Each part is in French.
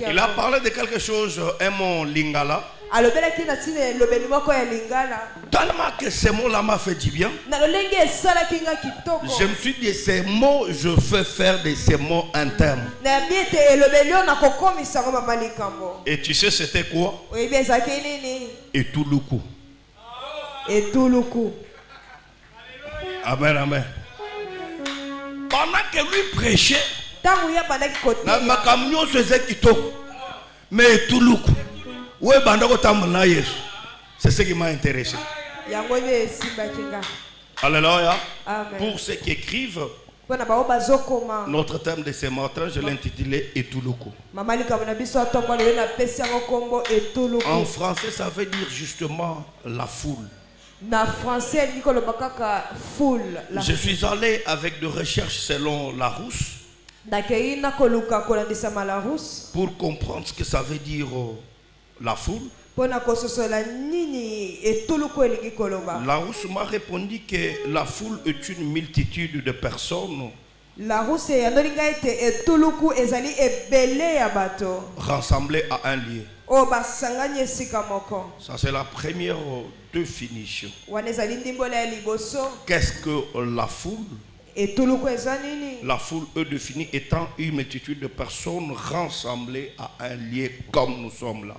Il a parlé de quelque chose, un mot lingala. Tellement que ces mots-là m'ont fait du bien. Je me suis dit, ces mots, je veux faire de ces mots internes. Et tu sais c'était quoi? Et tout le coup. Amen, amen. Pendant que lui prêchait, mais tout le coup. C'est ce qui m'a intéressé. Alléluia. Pour ceux qui écrivent, notre thème de ce matin, je l'ai intitulé Etuluku. En français, ça veut dire justement la foule. Je suis allé avec des recherches selon Larousse pour comprendre ce que ça veut dire la foule. Larousse m'a répondu que la foule est une multitude de personnes rassemblées à un lieu. Ça c'est la première définition. Qu'est-ce que la foule? La foule est définie étant une multitude de personnes rassemblées à un lieu comme nous sommes là.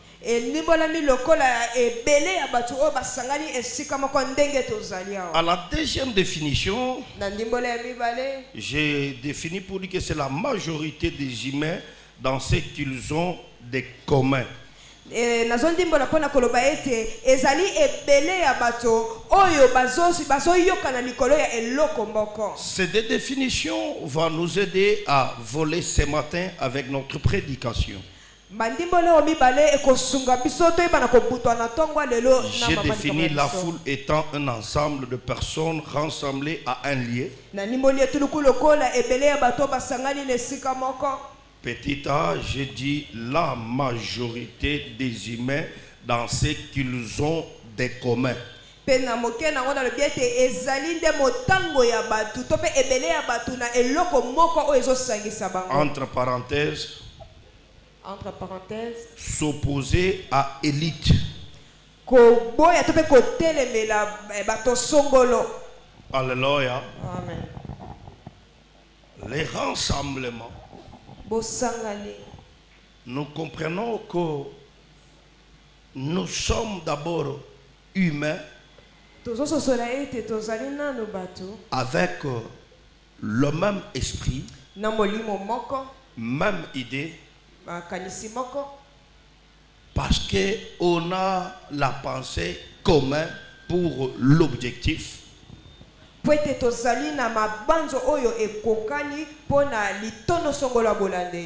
À la deuxième définition, j'ai défini pour dire que c'est la majorité des humains dans ce qu'ils ont de commun. Ces deux définitions vont nous aider à voler ce matin avec notre prédication. J'ai défini la foule étant un ensemble de personnes rassemblées à un lieu. Petit a, j'ai dit la majorité des humains dans ce qu'ils ont de commun. Entre parenthèses, s'opposer à élite. Alléluia. Amen. Les rassemblements. Nous comprenons que nous sommes d'abord humains avec le même esprit, même idée, parce qu'on a la pensée commune pour l'objectif.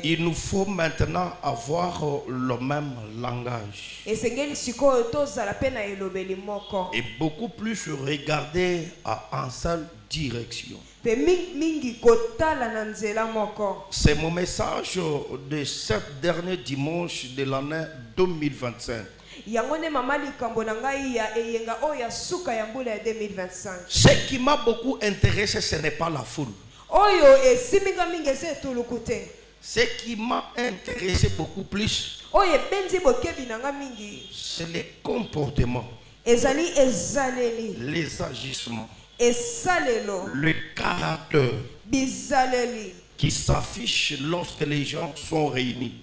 Il nous faut maintenant avoir le même langage et beaucoup plus regarder en seule direction. C'est mon message de ce dernier dimanche de l'année 2025. Ce qui m'a beaucoup intéressé, ce n'est pas la foule. Ce qui m'a intéressé beaucoup plus, c'est les comportements, les agissements, le caractère qui s'affiche lorsque les gens sont réunis.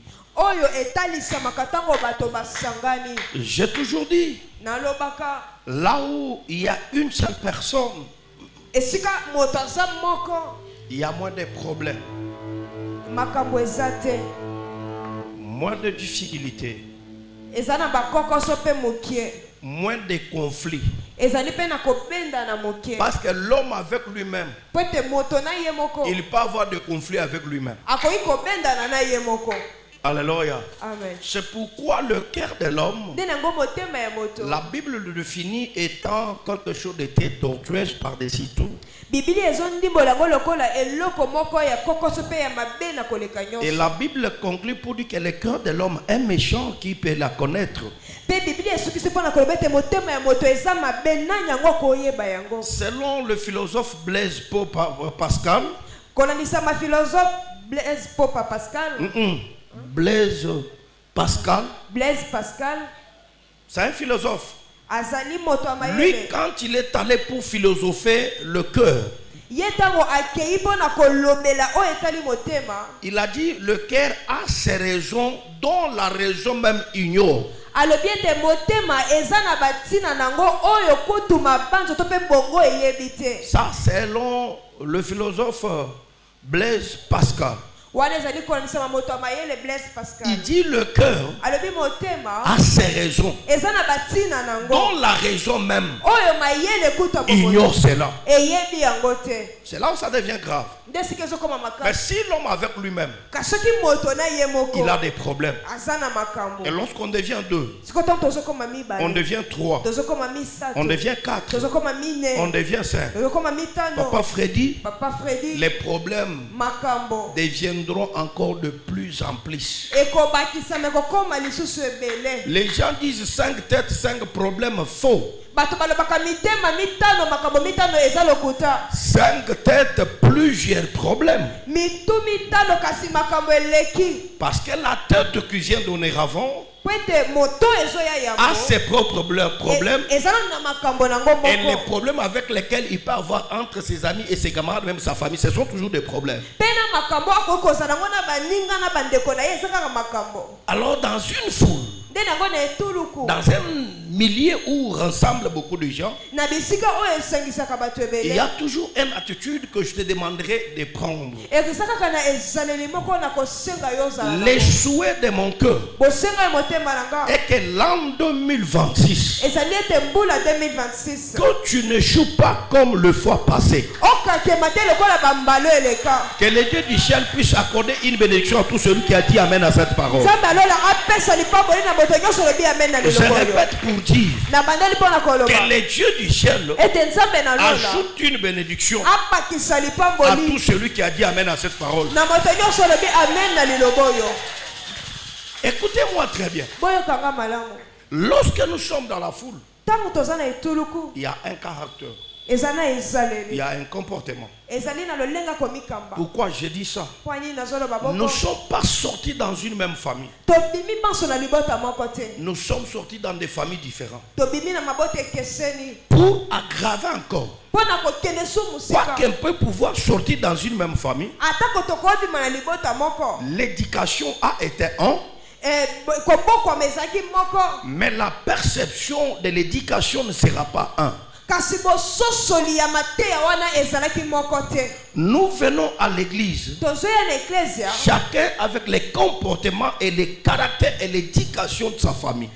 J'ai toujours dit, là où il y a une seule personne, il y a moins de problèmes, moins de difficultés, moins de conflits. Parce que l'homme avec lui-même, il peut avoir des conflits avec lui-même. Alléluia. C'est pourquoi le cœur de l'homme, la Bible le définit étant quelque chose de très tortueux par-dessus tout. Et la Bible conclut pour dire que le cœur de l'homme est méchant, qui peut la connaître. Selon le philosophe Blaise Pascal, Blaise Pascal. Blaise Pascal. C'est un philosophe. Lui, quand il est allé pour philosopher le cœur, il a dit le cœur a ses raisons dont la raison même ignore. Ça, selon le philosophe Blaise Pascal. Il dit le cœur a ses raisons dont la raison même ignore cela. C'est là où ça devient grave. Mais si l'homme avec lui-même il a des problèmes, et lorsqu'on devient deux, on devient trois, on devient quatre, on devient cinq, Papa Freddy, les problèmes deviendront encore de plus en plus. Les gens disent 5 têtes, 5 problèmes faux. 5 têtes, plusieurs problèmes. Parce que la tête qui vient donner avant a ses propres problèmes et les problèmes avec lesquels il peut avoir entre ses amis et ses camarades, même sa famille, ce sont toujours des problèmes. Alors dans une foule, dans un milieu où rassemble beaucoup de gens, il y a toujours une attitude que je te demanderai de prendre. Les souhaits de mon cœur est que l'an 2026, que tu ne joues pas comme le fois passé. Que le Dieu du ciel puisse accorder une bénédiction à tout celui qui a dit Amen à cette parole. Je répète pour dire que le Dieu du ciel ajoute une bénédiction à tout celui qui a dit Amen à cette parole. Écoutez-moi très bien. Lorsque nous sommes dans la foule, il y a un caractère. Il y a un comportement. Pourquoi je dis ça? Nous ne sommes pas sortis dans une même famille. Nous sommes sortis dans des familles différentes. Pour aggraver encore, quoiqu'on peut pouvoir sortir dans une même famille, l'éducation a été un. Mais la perception de l'éducation ne sera pas un. Nous venons à l'église, chacun avec les comportements et les caractères et l'éducation de sa famille.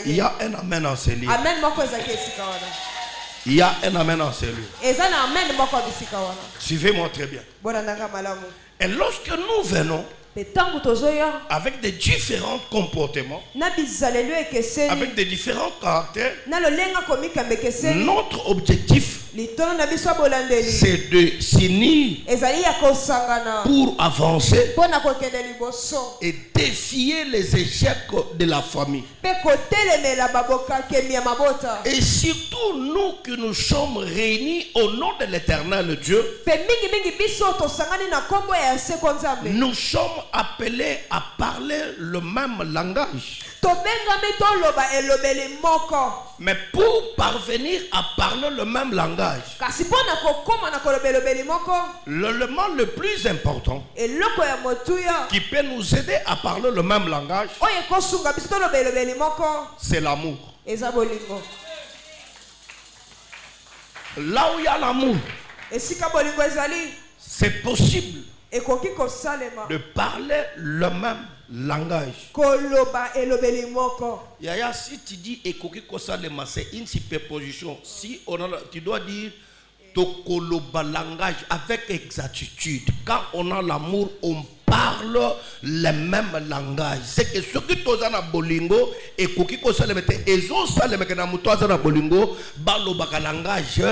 Il y a un amen en ce lieu. Il y a un amen en ce lieu. Suivez-moi très bien. Et lorsque nous venons avec des différents comportements, avec des différents caractères, notre objectif c'est de s'unir pour avancer et défier les échecs de la famille. Et surtout nous qui nous sommes réunis au nom de l'Éternel Dieu, nous sommes appelés à parler le même langage. Mais pour parvenir à parler le même langage, l'élément le plus important qui peut nous aider à parler le même langage, c'est l'amour. Là où il y a l'amour, c'est possible de parler le même langage. Yaya, si tu dis ekoki kosalema, c'est une superposition. Si tu dois dire tokoloba langage avec exactitude. Quand on a l'amour, on parle le même langage. C'est que ce qui est dans bolingo ekoki kosalema te ezo salema ke na muto azana bolingo baloba ka langage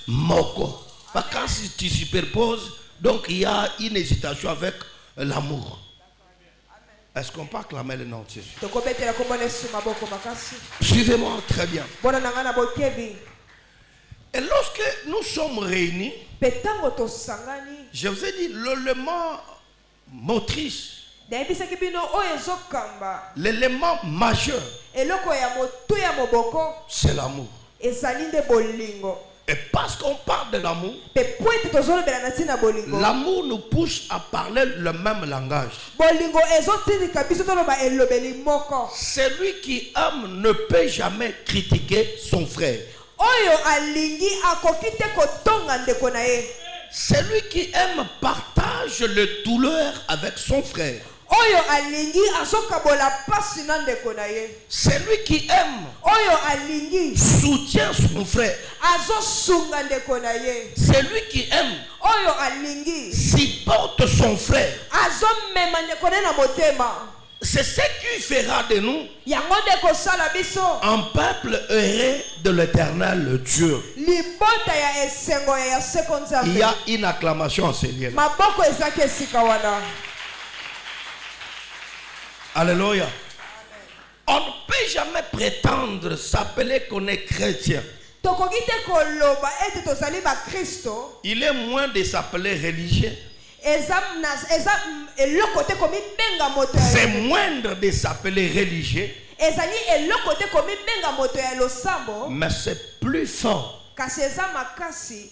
moko. Quand si tu superposes, donc il y a une hésitation avec l'amour. Est-ce qu'on peut acclamer le nom de Jésus? Suivez-moi très bien. Et lorsque nous sommes réunis, je vous ai dit l'élément motrice, l'élément majeur, c'est l'amour. Et parce qu'on parle de l'amour, l'amour nous pousse à parler le même langage. Celui qui aime ne peut jamais critiquer son frère. Celui qui aime partage le douleur avec son frère. Celui qui aime soutient son frère. Celui qui aime supporte son frère. C'est ce qui fera de nous un peuple heureux de l'Éternel Dieu. Il y a une acclamation en ce lieu. Alléluia. On ne peut jamais prétendre s'appeler qu'on est chrétien. Il est moins de s'appeler religieux. C'est moindre de s'appeler religieux. Mais c'est plus fort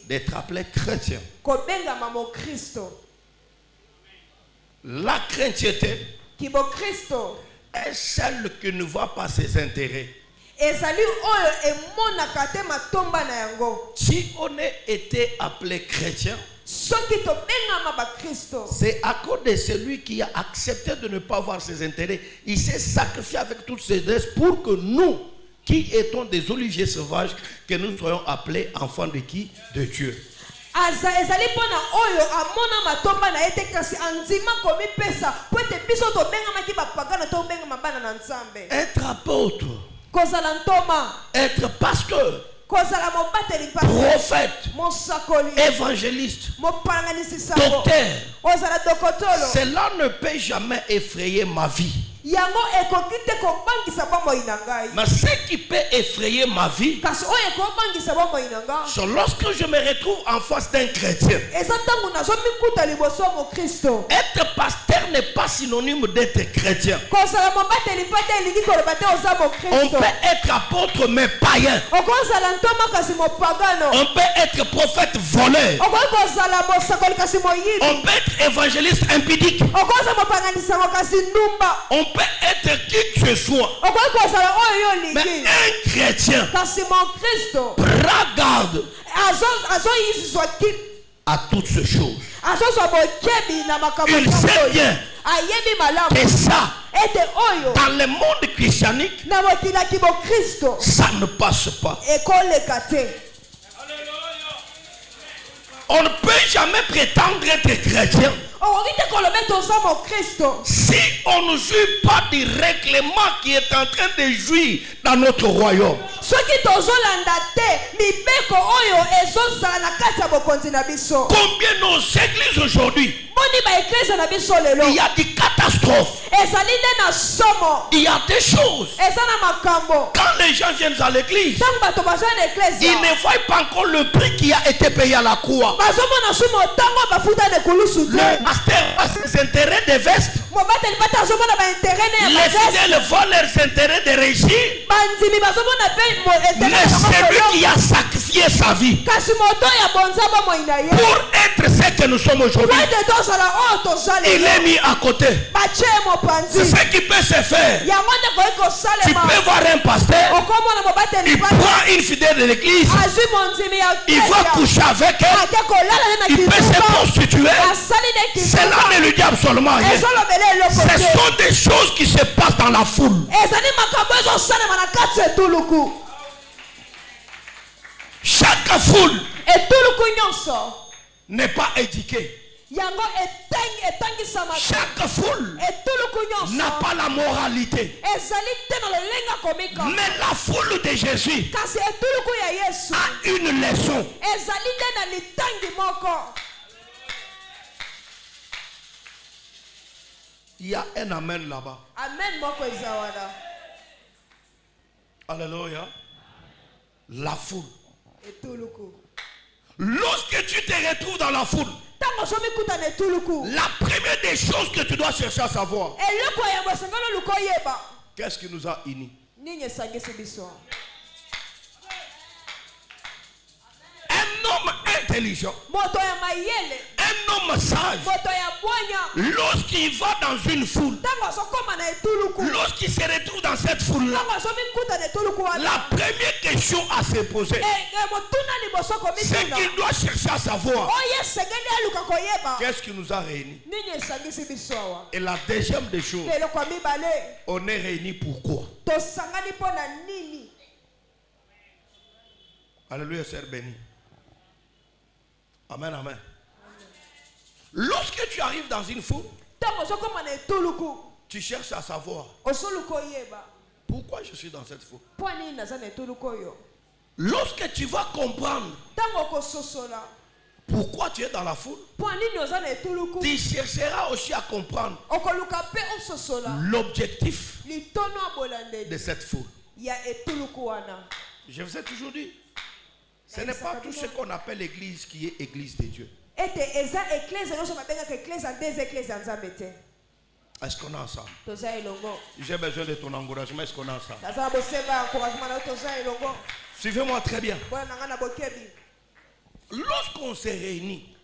d'être appelé chrétien. La chrétienté est celle qui ne voit pas ses intérêts. Si on a été appelé chrétien, c'est à cause de celui qui a accepté de ne pas voir ses intérêts. Il s'est sacrifié avec toutes ses dettes pour que nous, qui étions des oliviers sauvages, que nous soyons appelés enfants de qui? De Dieu. Être apôtre, être pasteur, prophète, évangéliste, docteur, cela ne peut jamais effrayer ma vie. Mais ce qui peut effrayer ma vie, c'est lorsque je me retrouve en face d'un chrétien. Être pasteur n'est pas synonyme d'être chrétien. On peut être apôtre mais païen. On peut être prophète voleur. On peut être évangéliste impudique. On peut être qui que ce soit. Mais un chrétien prend garde à toutes ces choses. Il sait bien que ça, dans le monde christianique, ça ne passe pas. On ne peut jamais prétendre être chrétien si on ne jouit pas du règlement qui est en train de jouir dans notre royaume. Combien nos églises aujourd'hui, il y a des catastrophes, il y a des choses. Quand les gens viennent à l'église, ils ne voient pas encore le prix qui a été payé à la croix. Le pasteur a ses intérêts de veste. Les fidèles voient leurs intérêts de régime. Mais celui qui a sacrifié sa vie pour être ce que nous sommes aujourd'hui, il est mis à côté. C'est ce qui peut se faire. Tu peux voir un pasteur, il prend une fidèle de l'église, il va coucher avec elle, il peut se prostituer. Cela ne lui dit absolument rien. Ce sont des choses qui se passent dans la foule. Chaque foule n'est pas éduquée. Chaque foule n'a pas la moralité. Mais la foule de Jésus a une leçon. Il y a un amen là-bas. Alléluia. La foule. Lorsque tu te retrouves dans la foule, la première des choses que tu dois chercher à savoir, qu'est-ce qui nous a unis? Un homme intelligent, un homme sage, lorsqu'il va dans une foule, lorsqu'il se retrouve dans cette foule-là, la première question à se poser, c'est qu'il doit chercher à savoir qu'est-ce qui nous a réunis. Et la deuxième des choses, on est réunis pourquoi? Alléluia, Seigneur béni. Amen, amen. Lorsque tu arrives dans une foule, tu cherches à savoir pourquoi je suis dans cette foule. Lorsque tu vas comprendre pourquoi tu es dans la foule, tu chercheras aussi à comprendre l'objectif de cette foule. Je vous ai toujours dit, ce n'est pas tout ce qu'on appelle l'église qui est église de Dieu. Est-ce qu'on a ensemble? J'ai besoin de ton encouragement. Est-ce qu'on a ensemble? Suivez-moi très bien. Lorsqu'on s'est réunis,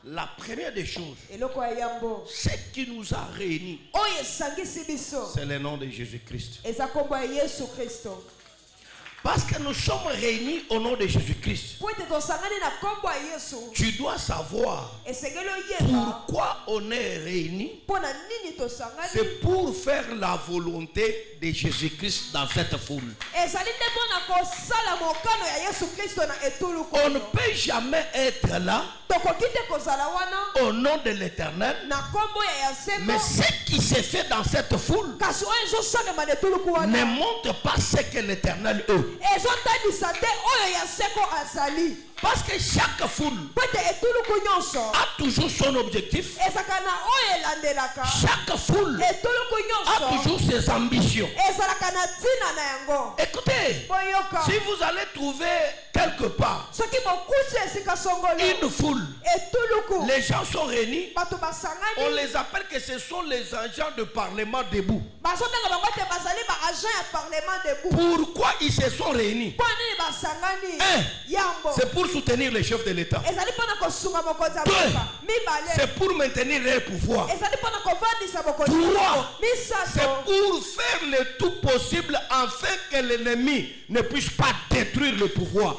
la première des choses, ce qui nous a réunis, c'est le nom de Jésus-Christ. Parce que nous sommes réunis au nom de Jésus-Christ. Tu dois savoir pourquoi on est réunis. C'est pour faire la volonté de Jésus-Christ dans cette foule. On ne peut jamais être là au nom de l'Éternel. Mais ce qui s'est fait dans cette foule ne montre pas ce que l'Éternel est. Parce que chaque foule a toujours son objectif. Chaque foule a toujours ses ambitions. Écoutez, si vous allez trouver quelque part une foule, les gens sont réunis, on les appelle que ce sont les agents de parlement debout. Pourquoi ils se sont réunis? C'est pour soutenir les chefs de l'État. C'est pour maintenir leur pouvoir. C'est pour faire le tout possible afin que l'ennemi ne puisse pas détruire le pouvoir.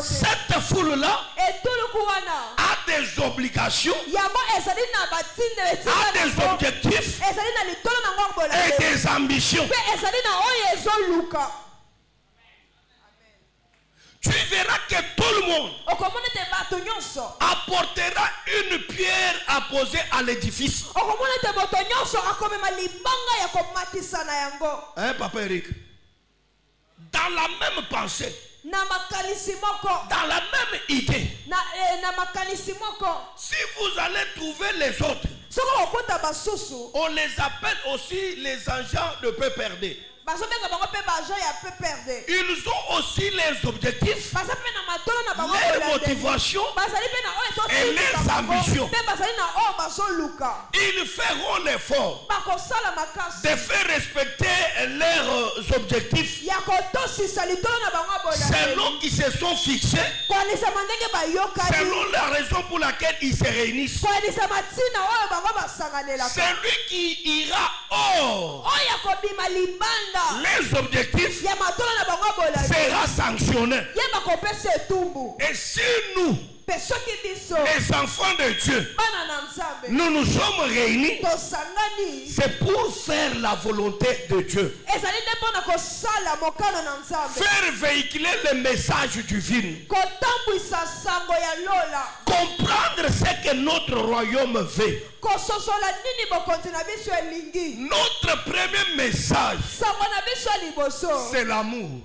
Cette foule-là a des obligations, a des objectifs et des ambitions. Tu verras que tout le monde apportera une pierre à poser à l'édifice. Hein, Papa Eric? Dans la même pensée, dans la même idée, si vous allez trouver les autres, on les appelle aussi les agents de peu perdus. Ils ont aussi les objectifs, les motivations et les ambitions. Ils feront l'effort de faire respecter leurs objectifs selon qu'ils se sont fixés, selon la raison pour laquelle ils se réunissent. Celui qui ira hors les objectifs sera sanctionné. Et si nous, les enfants de Dieu, nous nous sommes réunis, c'est pour faire la volonté de Dieu, faire véhiculer le message divin, comprendre ce que notre royaume veut. Notre premier message, c'est l'amour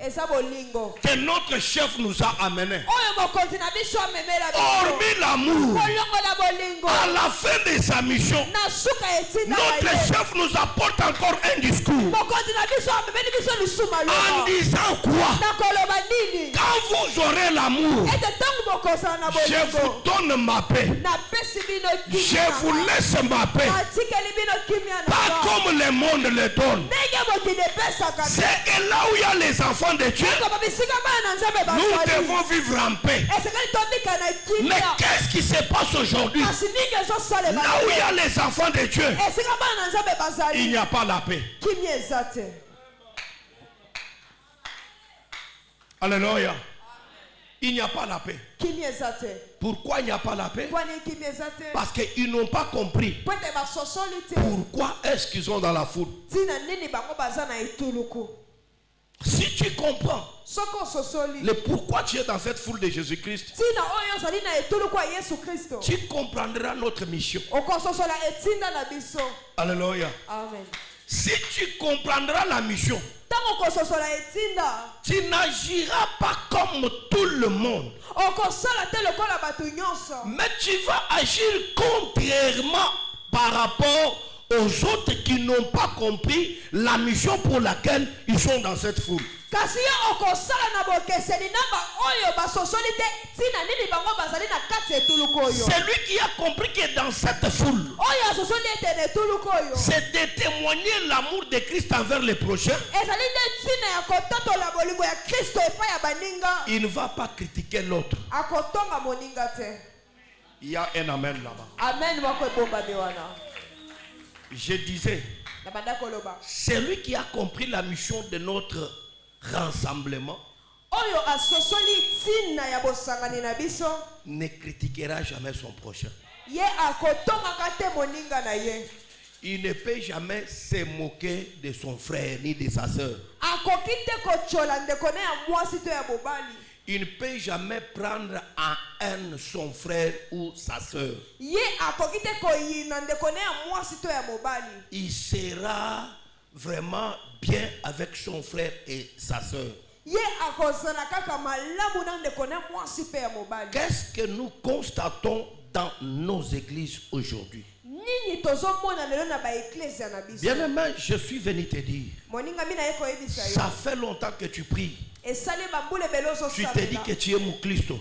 que notre chef nous a amené. Hormis l'amour, à la fin de sa mission, notre chef nous apporte encore un discours en disant quoi? Quand vous aurez l'amour, je vous donne ma paix. Je vous laisse ma paix. Pas comme le monde le donne. C'est que là où il y a les enfants de Dieu, nous devons vivre en paix. Mais qu'est-ce qui se passe aujourd'hui? Là où il y a les enfants de Dieu, il n'y a pas la paix. Alléluia. Il n'y a pas la paix. Pourquoi il n'y a pas la paix? Parce qu'ils n'ont pas compris pourquoi est-ce qu'ils sont dans la foule. Si tu comprends le pourquoi tu es dans cette foule de Jésus-Christ, tu comprendras notre mission. Alléluia. Amen. Si tu comprendras la mission, tu n'agiras pas comme tout le monde, mais tu vas agir contrairement par rapport aux autres qui n'ont pas compris la mission pour laquelle ils sont dans cette foule. Celui qui a compris que dans cette foule, c'est de témoigner l'amour de Christ envers les prochains. Il ne va pas critiquer l'autre. Il y a un amen là-bas. Je disais, celui qui a compris la mission de notre rassemblement ne critiquera jamais son prochain. Il ne peut jamais se moquer de son frère ni de sa soeur. Il ne peut jamais prendre en haine son frère ou sa soeur. Il sera vraiment bien avec son frère et sa soeur. Qu'est-ce que nous constatons dans nos églises aujourd'hui? Bien-aimé, je suis venu te dire, ça fait longtemps que tu pries. Tu te dis que tu es mon Christ,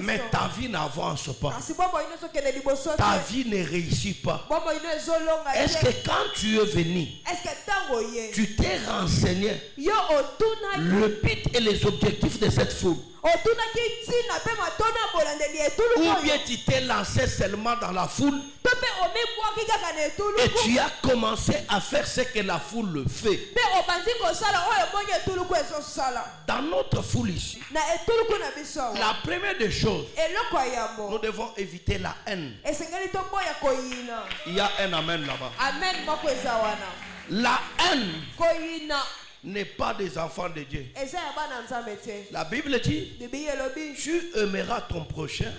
mais ta vie n'avance pas. Ta vie ne réussit pas. Est-ce que quand tu es venu, tu t'es renseigné le but et les objectifs de cette foule? Ou bien tu t'es lancé seulement dans la foule et tu as commencé à faire ce que la foule fait? Dans notre foule ici, la première des choses, nous devons éviter la haine. Il y a un amen là-bas. La haine n'est pas des enfants de Dieu. La Bible dit, tu aimeras ton prochain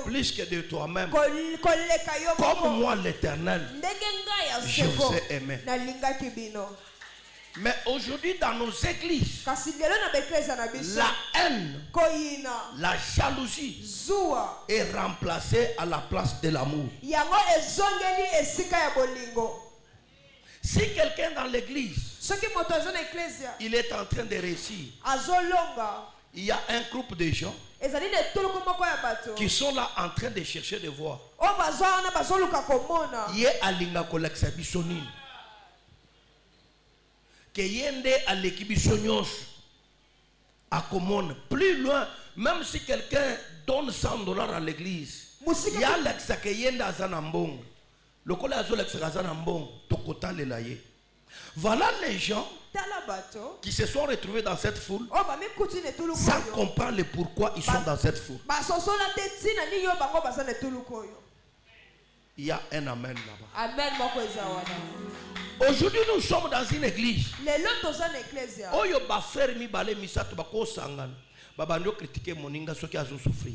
plus que de toi-même. Comme moi l'Éternel, je vous ai aimé. Mais aujourd'hui dans nos églises, la haine, la jalousie est remplacée à la place de l'amour. Si quelqu'un dans l'église, il est en train de réussir, il y a un groupe de gens qui sont là en train de chercher de voir. Plus loin, même si quelqu'un donne $100 à l'église, il y a l'exa qui est dans un voilà les gens qui se sont retrouvés dans cette foule sans comprendre le pourquoi ils sont dans cette foule. Il y a un amen là-bas. Aujourd'hui nous sommes dans une église. Oyo ba frère mi balé misato ba ko sangana. Baba ndio critiquer moninga soki azo souffrir.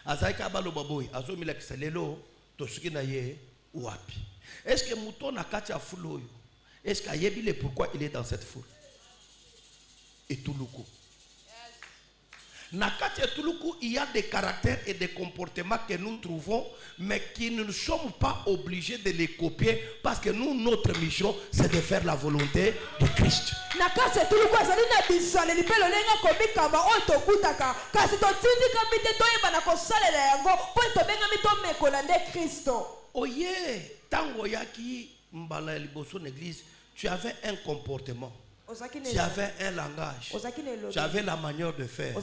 Azaika baloba boy, azomila kisalelo tosuki na ye wapi. Est-ce que mouton na kati ya foule oyo? Est-ce qu'il y a pourquoi il est dans cette foule? Et Touloukou. Nakati et Touloukou, il y a des caractères et des comportements que nous trouvons, mais qui ne sommes pas obligés de les copier parce que nous, notre mission, c'est de faire la volonté de Christ. Nakati et Touloukou, ça dit na bisale li pelo lenga komika ba oto kutaka kasi to tindika mite to yeba na kosala la yango po to benga mito mekola nde Kristo. Oye, tango yaki mbala liboso l'église, tu avais un comportement. Tu avais un langage. Tu avais la manière de faire.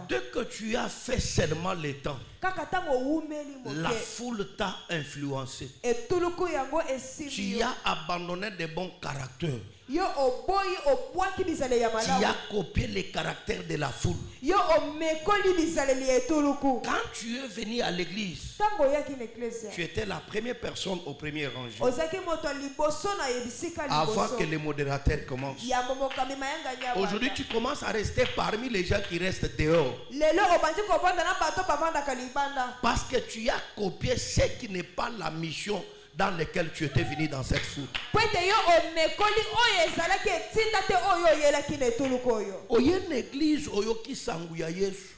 Dès que tu as fait seulement le temps, la foule t'a influencé. Tu as abandonné de bons caractères. Tu as copié les caractères de la foule. Quand tu es venu à l'église, tu étais la première personne au premier rangé. Avant que les modérateurs commencent. Aujourd'hui, tu commences à rester parmi les gens qui restent dehors. Parce que tu as copié ce qui n'est pas la mission dans laquelle tu étais venu dans cette foule. Oye une église oyo ki sanguya Yesu.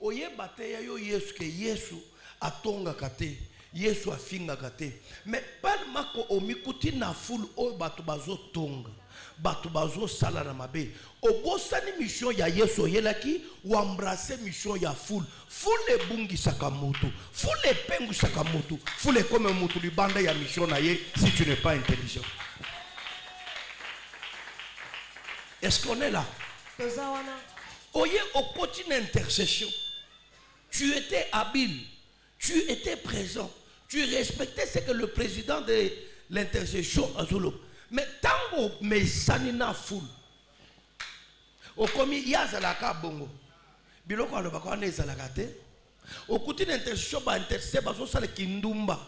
Oye bateya yo Yesu ke Yesu atonga kate. Yesu afinga kate. Mais pas mako omikuti na foule oyo batu bazo tonga. Batu bazo sala na mabe. Obosani mission ya Yesu yelaki ou embrasser mission ya foule. Foule bungi sakamoto. Foule pengu sakamoto. Foule comme mutu libanda ya mission na ye si tu n'es pas intelligent. Est-ce qu'on est là? Oye au quotidien intercession. Tu étais habile. Tu étais présent. Tu respectais ce que le président de l'intercession a dit. Mais tant que mes sanina foule. Au commis yazalaka bongo. Biloko alobako ne zalakate. Au quotidien intercession ba intercession bazo sala kindumba.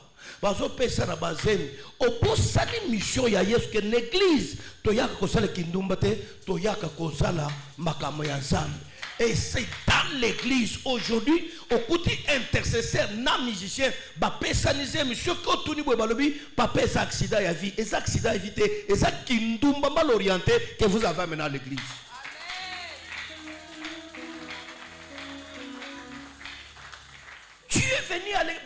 Bazo pesa na bazemi. Au posani mission ya Yesu que l'église toyaka kosala kindumba te, toyaka kosala makamo ya Nzambe. Et c'est dans l'église aujourd'hui, au côté intercesseur, non musicien, bah personnalisé, monsieur Kotuni Balobi, pas pèse accident à vie, et accident évité, et ça qui nous mal orienté que vous avez amené à l'église. Tu es venu à l'église,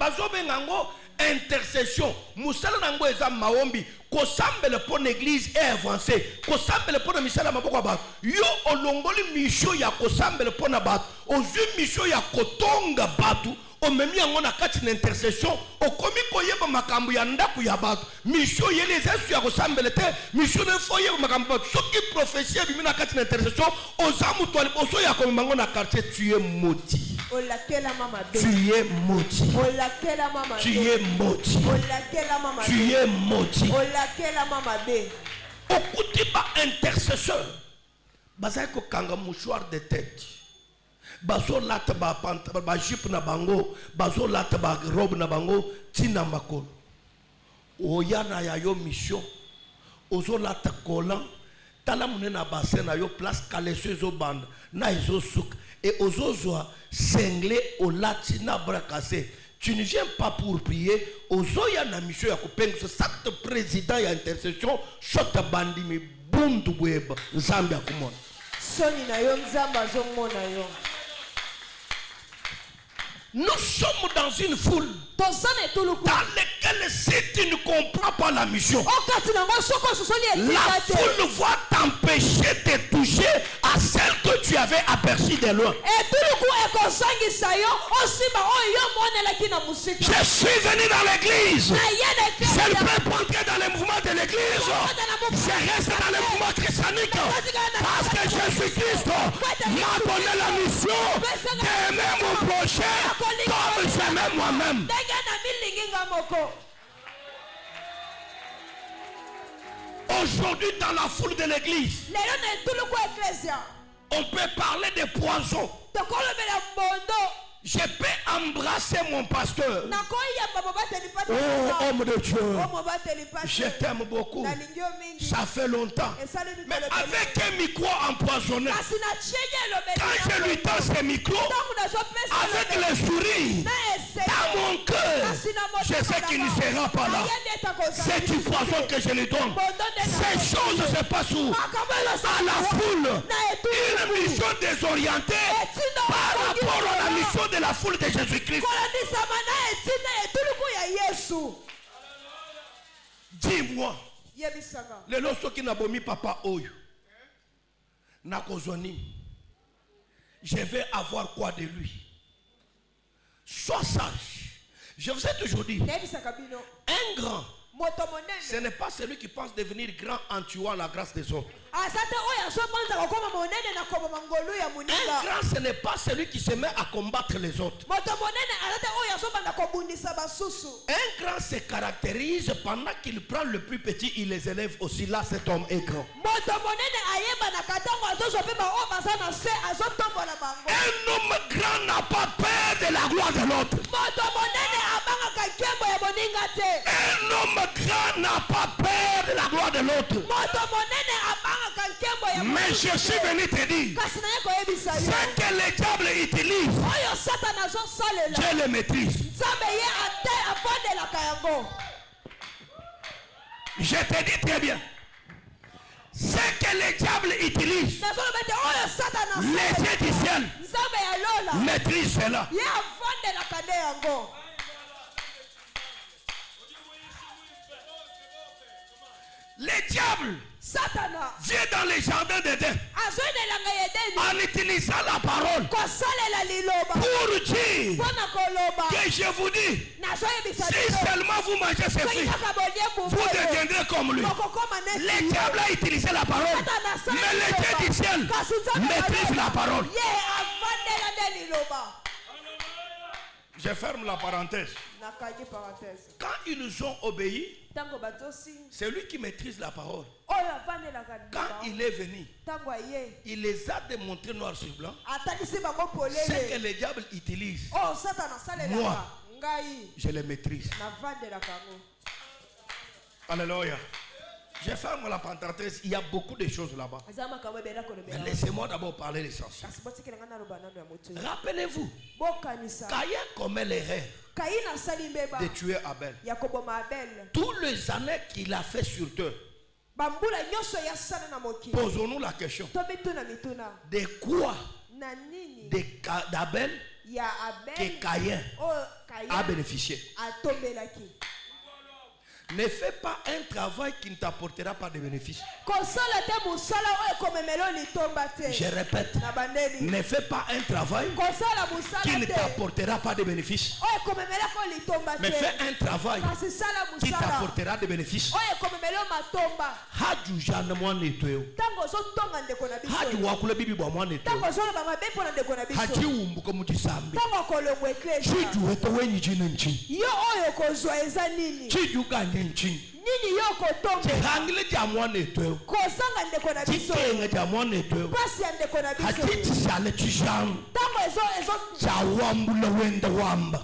intercession, Moussala Nango eza maombi, kosambele pour l'église est avancé, kosambele pour misala maboko ba. Yo olongoli mission ya kosambele pour na bat, ozu mission ya kotonga batu, o memi yango na kati na intercession, o komi koyeba makambo ya ndaku ya batu. Mission yele zesu ya kosambele te, mission ne foye makambo batu. Soki prophétie bimi na kati na intercession, ozamu to liboso ya komi mango na quartier tu es maudit. Tu es maudit. Tu es maudit. Tu es maudit. Okuti ba intercesseur. Bazai ko kanga mouchoir de tête. Bazo lata ba pantalon, ba jupe na bango, bazo lata ba robe na bango, tina makolo. Oyana ya yo mission. Ozo lata kolan. Tala mune na bassin na yo place kaleso zo band na izo souk et ozozoa cinglé au latina bracasé. Tu ne viens pas pour prier. Ozoya na mission ya kopeng so sat président ya intercession shota bandi mi bundu web Nzambe akumona. Soni na yo Nzambe azomona yo. Nous sommes dans une foule dans laquelle si tu ne comprends pas la mission, la foule va t'empêcher de toucher à celle que tu avais aperçue de loin. Je suis venu dans l'église. Je ne peux pas entrer dans les mouvements de l'église. Je reste dans les mouvements christianiques parce que Jésus-Christ m'a donné la mission d'aimer mon prochain comme j'aime moi-même. Aujourd'hui, dans la foule de l'église, on peut parler de poison. Je peux embrasser mon pasteur. Oh, homme de Dieu, je t'aime beaucoup. Ça fait longtemps. Mais avec un micro empoisonné, quand je lui tends ce micro, avec le sourire dans mon cœur, je sais qu'il ne sera pas là. C'est du poison que je lui donne. Ces choses se passent où? À la foule. Une mission désorientée par rapport à la mission de la foule de Jésus-Christ. Dis-moi, le loso qui n'a pas mis papa oyo n'a kozoni, je vais avoir quoi de lui? Sois sage. Je vous ai toujours dit, un grand, ce n'est pas celui qui pense devenir grand en tuant la grâce des autres. Un grand, ce n'est pas celui qui se met à combattre les autres. Un grand se caractérise pendant qu'il prend le plus petit, il les élève aussi. Là, cet homme est grand. Un homme grand n'a pas peur de la gloire de l'autre. Un homme grand n'a pas peur de la gloire de l'autre. Mais je suis venu te dire, ce que le diable utilise, je le maîtrise. Je te dis très bien, ce que le diable utilise, les dieux du ciel maîtrise cela. Le diable vient dans les jardins d'Éden en utilisant la parole pour dire que je vous dis, si seulement vous mangez ce fruit, vous deviendrez comme lui. Le diable a utilisé la parole, mais le Dieu du ciel maîtrise la parole. Je ferme la parenthèse. Quand ils nous ont obéi, c'est lui qui maîtrise la parole. Quand il est venu, il les a démontrés noir sur blanc. C'est que le diable utilise. Moi, je les maîtrise. Alléluia. Je ferme la parenthèse. Il y a beaucoup de choses là-bas. Mais laissez-moi d'abord parler l'essentiel. Rappelez-vous, Caïn commet l'erreur de tuer Abel. Tous les années qu'il a fait sur terre, posons-nous la question, de quoi d'Abel que Caïn a bénéficié? Ne fais pas un travail qui ne t'apportera pas de bénéfices. Je répète, ne fais pas un travail qui ne t'apportera pas de bénéfices. Mais fais un travail qui t'apportera des bénéfices. Nini yoko tombe chehangile cha mwana etwe kosanga ndeko na biso chitenga cha mwana etwe pasi ya ndeko na biso hatiti sale chishamu tango ezo chawambula wenda wamba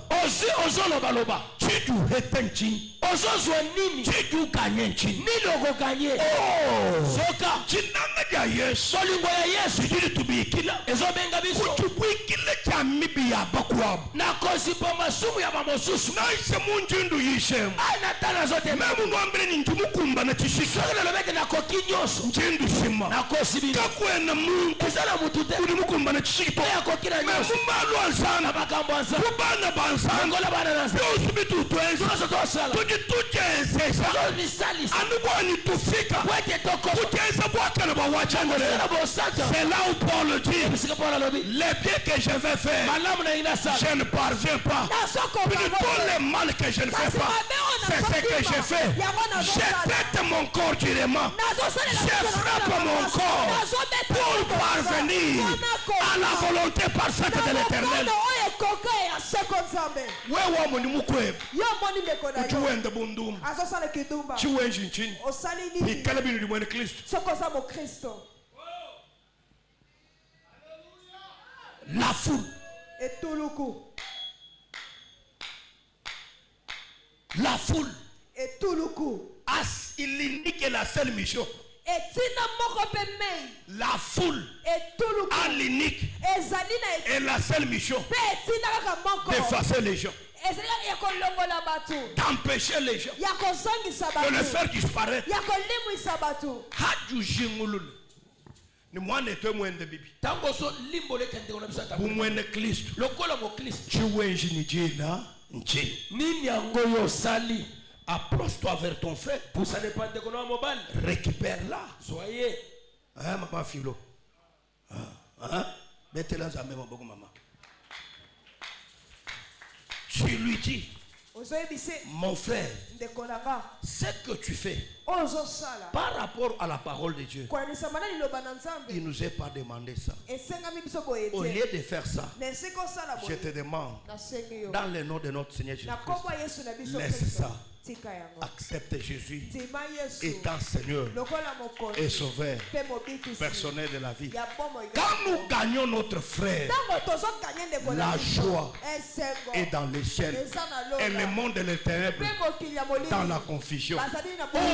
ozo loba chitu hetenchi ozo nini chitu kanyenchi niloko kanye soka chinanga ya Yesu solingo ya Yesu jiri tubikila ezo benga biso kutubikile cha mibi ya bakwabu na kosipo masumu ya mamosusu na ise munjindu yishemu ana tana zote memu mwambile ni njumukumba na chishika sogele lobeke na kokinyoso njindu shima na kosibili kakwena mungu kusala mutute uli mukumba na chishika ya kokina nyoso memu malu ansana bakambo ansana kubana bansana ngola bana nansana yosu bitu tuenzi tunaso tosala tujenzesa anubwani tufika kuteza bwaka na bawachangole c'est là où Paul dit les biens que je vais faire je ne parviens pas puis tout le mal que je ne fais pas c'est ce que je fais je traite mon corps durement je frappe mon corps pour parvenir à la volonté parfaite de l'Éternel wewe muni mukwe utuwende bundumu chiwenji nchini hikale binu limwene Kristo la foule La foule. Et tout le coup. Il indique que la seule mission. La foule a l'unique et la seule mission d'effacer les gens, d'empêcher les gens, de les faire disparaître. Ni mwana mwende bibi bu mwene Kristo chiwenji ni jina nchi nini angoyo sali. Approche-toi vers ton frère. Récupère-la. Soyez. Hein, maman Philo. Mettez-la à maman, maman. Tu lui dis, mon frère, ce que tu fais par rapport à la parole de Dieu, il ne nous est pas demandé ça. Au lieu de faire ça, je te demande, dans le nom de notre Seigneur Jésus-Christ, laisse ça. Accepte Jésus étant Seigneur et Sauveur personnel de la vie. Quand nous gagnons notre frère, la joie est dans les ciels et le monde de l'éternel dans la confusion.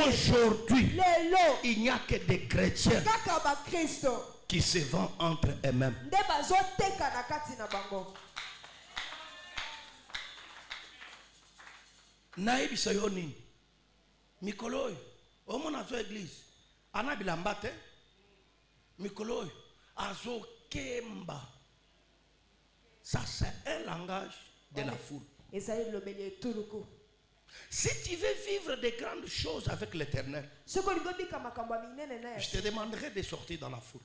Aujourd'hui, il n'y a que des chrétiens qui se vendent entre eux-mêmes. Naibisa yo nini mikolo oyo omona zo église ana bilamba te mikolo oyo azokemba. Ça c'est un langage de la foule. Si tu veux vivre de grandes choses avec l'Éternel, je te demanderai de sortir dans la foule.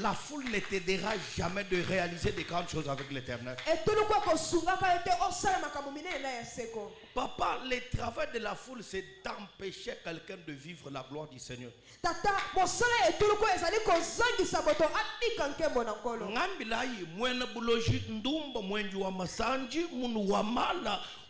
La foule ne t'aidera jamais de réaliser de grandes choses avec l'Éternel. Papa, le travail de la foule, c'est d'empêcher quelqu'un de vivre la gloire du Seigneur.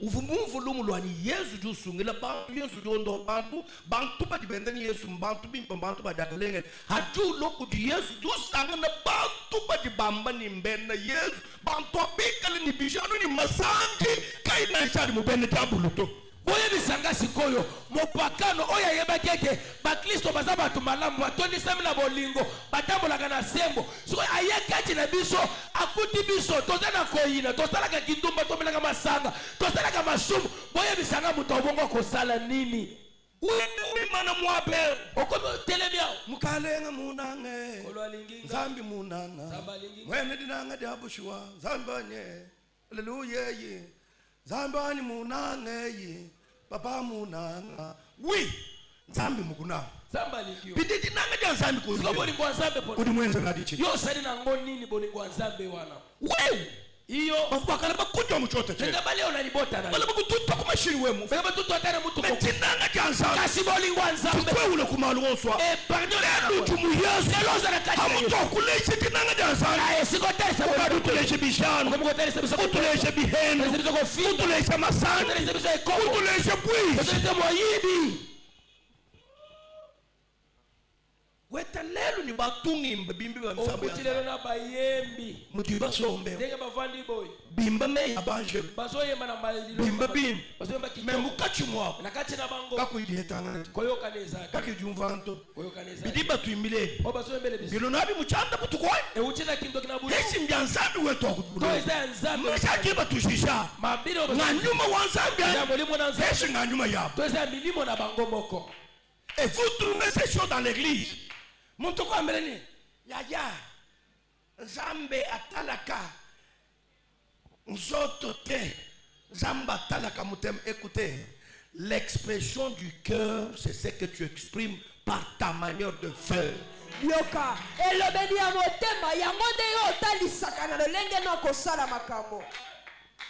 Mvulumu lwani Yesu jusungila bantu Yesu jondo bantu bantu ba dibendeni Yesu bantu bimpa bantu ba dakalenge haju loku di Yesu jusanga na bantu ba dibamba ni mbena Yesu bantu abikali ni bijano ni masanji kaina nshari mubene tabuluto boye bisanga sikoyo mopakano oya yeba keke ba Kristo baza batu malamu atoni samina bolingo batambolaka na sembo so ayekati na biso akuti biso tozana koyina tosalaka kindumba tomelaka masanga tosalaka masumu boye bisanga muto obongo kosala nini wewe mana mwabe okomo telemia mukalenga munange nzambi munanga mwene dinanga diabushwa zambanye haleluya ye zambani munange papa munanga oui nzambi mukuna Zambalikyo. Biditi nanga dia nzambi ko. Siko bolingo nzambe po. Udi mwenza ngadi chi. Yo sali na ngonini bolingo nzambe wana. Wewe. Iyo bakala bakujwa muchote che. Nda bale ona libota na. Bale bakututwa ku mashini wemu. Bale batutwa tana mutu ko. Metinanga dia nzambe. Kasi bolingo nzambe. Tukwe ule kumalu wonswa. Pardon le du mu Yesu. Eloza na kati. Amuto kuleche tinanga dia nzambe. Ay siko tesa bo. Kutuleche bishano. Kutuleche biso. Kutuleche bihendo. Kutuleche masanga. Kutuleche bwi. Kutuleche moyibi. Weta lelu ni batungi mbimbi ba msambo ya okuchilelo na bayembi mutiba sombe ndenge bavandi boy bimba me abanje bazoyemba na malilo bimba bim bazoyemba ki membu kachimwa na kati na bango kakuyitanga koyoka neza kakijumvanto koyoka neza bidiba tuimile o bazoyembele biso bilonabi muchanda butukwa uchina kindo kinabudu esi mjanzambi wetu akubudu to eza nzambe mshakiba tushisha mabilo nganyuma wanzambi ya molimo na nzambe esi nganyuma yapo to eza milimo na bango moko. Et vous trouvez ces choses dans l'église. Montoko ameleni yaya Zambe atalaka nzoto te Zamba atalaka mutem. Écoutez, l'expression du cœur, c'est ce que tu exprimes par ta manière de faire. Yoka elobedi ya motema yango nde yo otalisaka na lolenge na kosala makambo.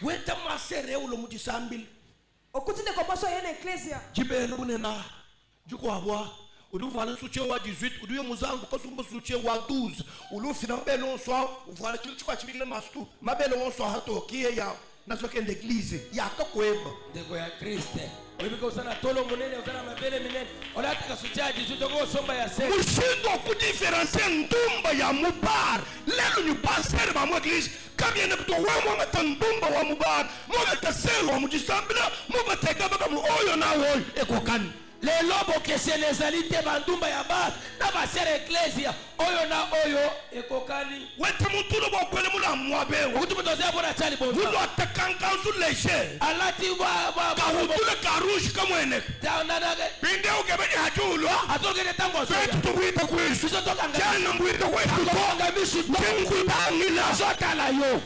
Weta masere ulo mutisambili okutinde kopaso yena ecclesia jibelo bunena juko abwa ulu vala suche wa 18 ulu muzangu kosumbo suche wa 12 ulu fina belo so vala chichwa chibile mastu mabelo wonso hato kiye ya na soki l'église ya kokoyeba ndeko ya Kristo oyebika osana tolo monene osana mabele minene olataka sutia 18 ngo somba ya se mushindo kudiferencer ndumba ya mubar lelo ni passer ba mu église kamye ne to wa mo ngata ndumba wa mubar mo ngata selo wa mujisambila mo bateka baka mu oyo na oyo ekokani lelo bokese nezali te bandumba ya bar na basere ecclesia oyo na oyo ekokani wete mutulo bokwele mula mwabe ukuti mutozea bona chali bonza vulo atakankanzu leje alati ba kahutule karushi kamwene taonanaga binde ugebeni hajulo atogene tango so betu tukuita kwesu tuzotoka jana mbuita kwesu tonga misu tengu bangila zota la yo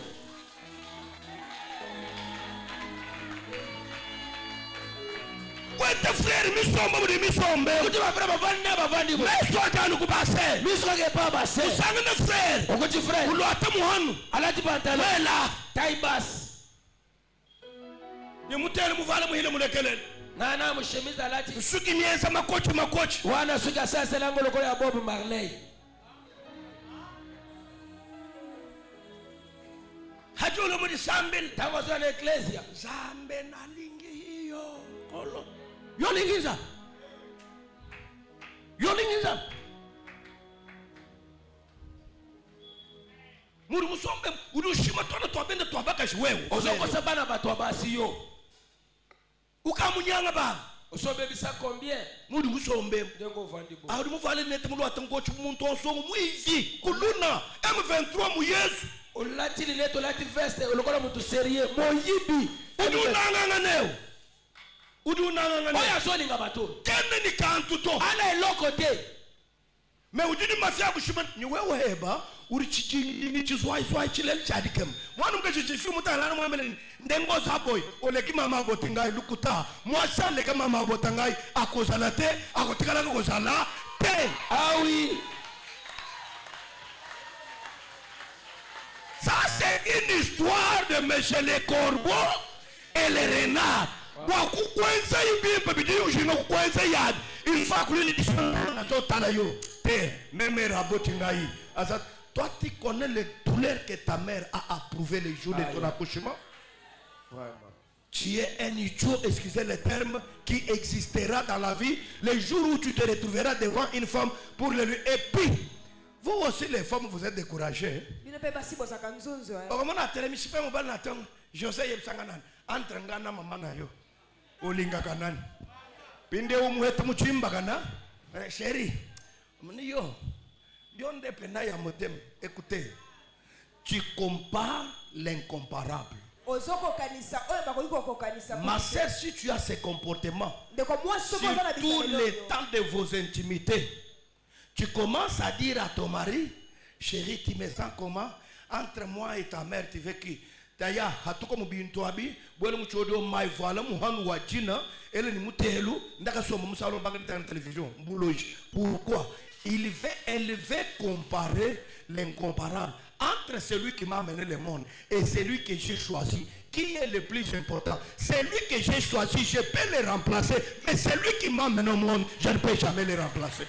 wete frère misomba budi misombe ukuti bafrère bavandi meso atanu kubase misu kage pa base usanga na frère ukuti frère ulo atamuhanu alati pantalo wela taibas ni mutele muvala muhile mulekelele ngana mushemiza alati suki mienza makochi wana suka sasa lango lokola ya Bob Marley hajulo mudi sambil tango zo na ecclesia zambe nalingi hiyo kolo yolingiza muri musombe urushima tona twabende twabakashi wewe ozoko sabana batwa basi yo ukamunyanga ba osobe bisa combien muri musombe ndengo vandi bo ahuri muvale nete mulo atangochi umuntu osongo muivi kuluna M23 mu Yesu olati lineto lati veste olokola mutu sérieux moyibi udunanga oya solinga bato kene ni kantu to ana eloko te me udini mafia bushima ni wewe heba uri chijingi ni chizwai chilel chadikem mwana mke chichifimu talana mwamele ndengo zaboy oleki mama botingai lukuta mwasale kama mama botangai akozala te akotikala kozala te awi ça c'est une histoire de monsieur les corbeaux et les renards kwa kukwenza ibimba bidi ujinga kukwenza yad il faut que les disciples so talayo te même raboti ngai asa toi tu connais les douleurs que ta mère a approuvé les jours de ton accouchement vraiment tu es un idiot, excusez le terme, qui existera dans la vie les jours où tu te retrouveras devant une femme pour le lui. Et puis vous aussi les femmes vous êtes découragées. José yebsanganan entre ngana mama na yo olinga kanani pinde umuhetu muchimba kana chérie mni yo bionde pena ya motem. Écoutez, tu compares l'incomparable. Ma sœur, si tu as ces comportements sur tous les temps de vos intimités, tu commences à dire à ton mari, chérie, tu me sens comment? Entre moi et ta mère, tu veux qui? Taya hatuko mubintu abi bwele muchodo mai vala muhanu wa jina ele ni mutelu ndaka soma musalo bangani ta télévision mbuloji. Pourquoi? Elle veut comparer l'incomparable entre celui qui m'a amené le monde et celui que j'ai choisi. Qui est le plus important? Celui que j'ai choisi, je peux le remplacer, mais celui qui m'a amené au monde, je ne peux jamais le remplacer.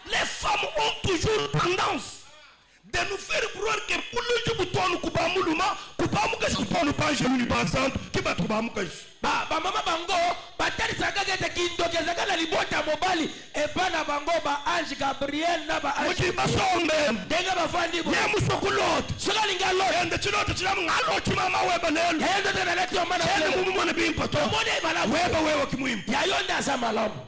Les femmes ont toujours tendance de nous faire croire que pour le jour où nous kubamuluma kubamukashi kuponu panje ni banzantu kiba tubamukashi ba mama bango batari sagaga te kindokeza kana libota mobali e bana bango ba ange Gabriel na ba ange basombe denga bafandi bo ya musokulot sola lingalo ende chiloto chilamu ngalo chimama weba lelo ende tena leti omana ende mumumone bimpa to mone bala wewe kimwimpa ya yonda za malamu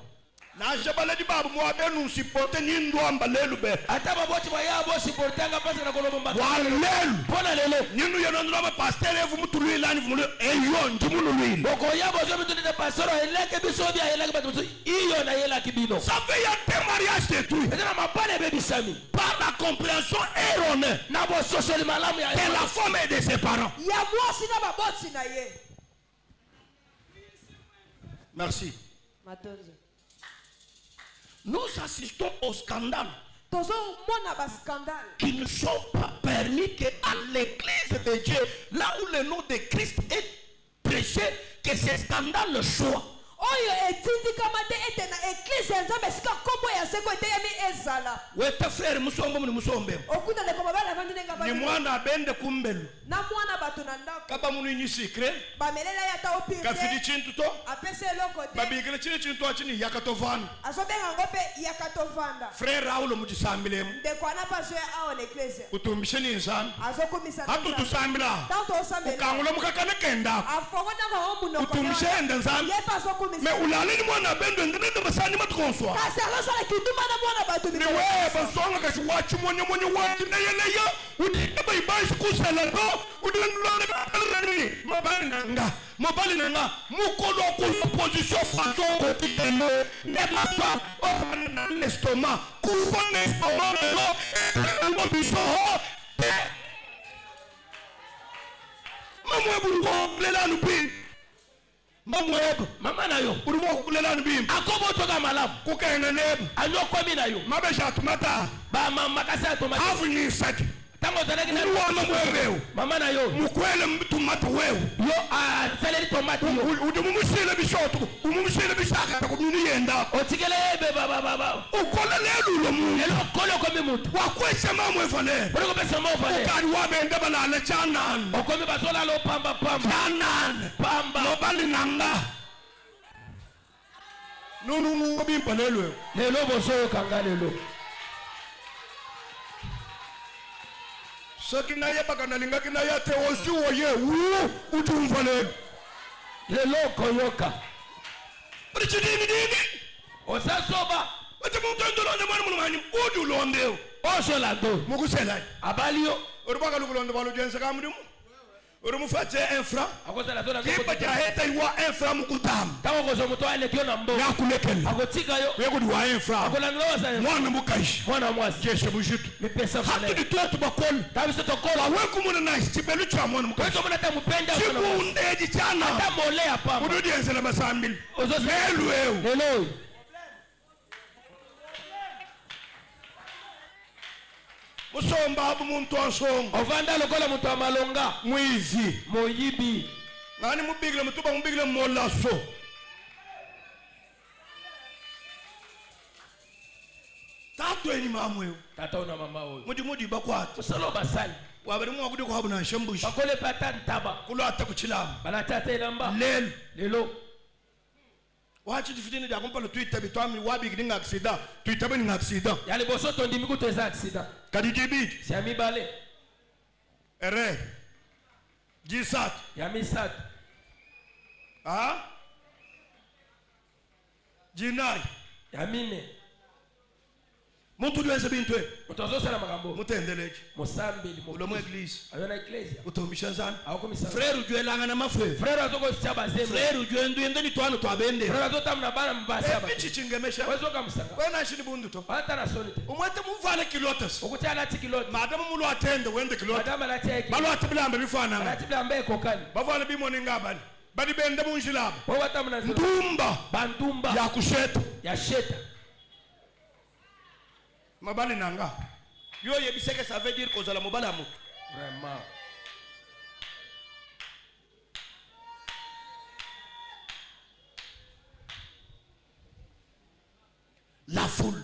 na jabala di babu mo abenu supporter ni ndwamba lelu be ataba boti ba yabo supportanga pasa na kolomba mbata walelu pona lelo ninu yo ndwa pasteur evu mutulu ilani vumulo eyo ndimulu lwini boko yabo zo bitu de pasteur eleke bisobi eleke batu iyo na yela kibino ça fait ya te mariage de tout et na mapane bebi sami par la compréhension erronée na bo social malamu ya de la femme et de ses parents ya mwasi na baboti na ye. Merci Matonzo. Nous assistons au scandale qui ne sont pas permis qu'à l'église de Dieu, là où le nom de Christ est prêché, que ce scandale soit. ezala. Weta frère musombo mu musombe. Okuta de koma bala vandi nenga ba. Ni mwana bende kumbelu. Na mwana batu na ndako. Kaba munu nyi secret. Ba melela ya ta opiré. Kafidi chintu to. Apese lokote. Ba bigele chintu achini yakatovana. Asobenga ngope yakatovanda. Frère Raoul mujisambilemu. De kwa na paswe a on église. Utumbishe ni insana. Azokumisa. Hatu tusambila. Tanto osambela. Ukangula mukakane kenda. Afogona ko homu no. Utumbishe enda insana. Yepa azokumisa. Me ulale ni mwana bende ngene basani matkonswa. Kasi alosala kituma na mwana batu ni wewe basonga kasi wachu mwenye watu na yeleya udinde baibai kusala do udinde kalani mabali nanga mukolo ko position façon ko titelo ne papa o na l'estomac coupe l'estomac lo biso mamu ebungo lela nupi mamwebo mama nayo urimo kulela nbim akobo toka malamu kukena nebu anyoko mina yo mabesha tumata ba mama kasa tumata afu ni saki tango zanaki na mamwebo mama nayo mukwele mtumata wewe yo a saleri tomati yo udumumusile bishoto umumusile bishaka kumuni yenda otikele ebe baba ukola lelu lo mu lelo kolo ko mimutu wakwesha mamwebo le bolo ko pesa mamwebo le kani wabenda balala chanan okomi basola lo pamba chanan pamba mobali nanga nunu ngobi mpanelwe lelo boso kanga lelo sakina yeba nalinga kina yate osuwo ye utumva lelo koyoka dini osasoba ate mutondolo ne mwana mulumani udulondeo osolando mukusela abalio urubaka lukulonde balujenza kamudimu urumufate infra akozala zona kipa ja heta iwa infra mukutam tawo gozo mutwale kiona mbo yakulekela agotika yo yekudi wa infra akolangoza sa mwana mukaishi mwana mwasi jeshe bujitu mipesa fane hatu ditoto bakol tabiso tokola weku muna nice tibelu cha mwana mukaishi mwana tamupenda sana sikundeji chana tamolea pamba ududi enzela masambili lelu lelo musomba abu muntu ansonga ovanda lokola muntu amalonga mwizi moyibi ngani mubigile mutuba mubigile molaso tato eni mamwe tata una mama oyo mudi bakwatu solo basali wabari mwagudi ko habuna shambusha bakole patantaba kulo atakuchilama banatata elamba lelo wachi difidini ja kompalo Twitter bitwami wabi gidinga accident Twitter beni accident yali bosoto ndimi kuteza accident kadikibidi siami bale ere jisat yamisat jinai yamine muntu duenze bintwe mutazosala magambo mutendeleje musambili mulo mu église ayona église utombisha zana akomisa frère ujuelanga na mafrère frère azoko sichaba zeme frère ujuendu endeni twano twabende frère azotamna bana mbasaba echichingемesha wezoka musanga kwena shini bundu to hata na solite umwete muvale kilotas ukuti alati kilot madama mulu atende wende kilot madama lati yake balo atiblambe bifana lati blambe kokani bavale bimoni ngabali badi bende munjilaba watamna ndumba bandumba ya kusheta ya sheta mabali nanga yo yebiseke ça veut dire kozala mobala mutu vraiment la foule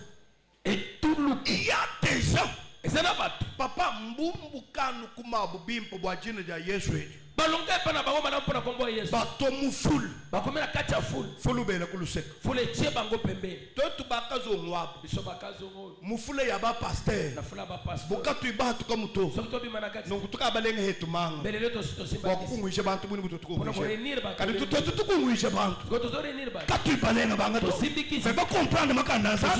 et tout le il y a des gens et c'est là bas papa mbumbu kanu kuma bubimpo bwa jina ja Yesu ejo balonga pana bango mana pona kombo Yesu batomu full bakomela kati ya full fulu bela kuluseka fule tie bango pembeni totu bakazo ngwabo biso bakazo ngo mufule ya ba pasteur na fula ba pasteur bokatu ibatu ka muto sokuto bi manakati no kutuka balenge hetu manga belele to simba wakungwisha bantu buni kututuko pona ko renir ba kali tutukungwisha bantu ko to renir ba katu balenga banga to simbikisi ba comprendre makanda sa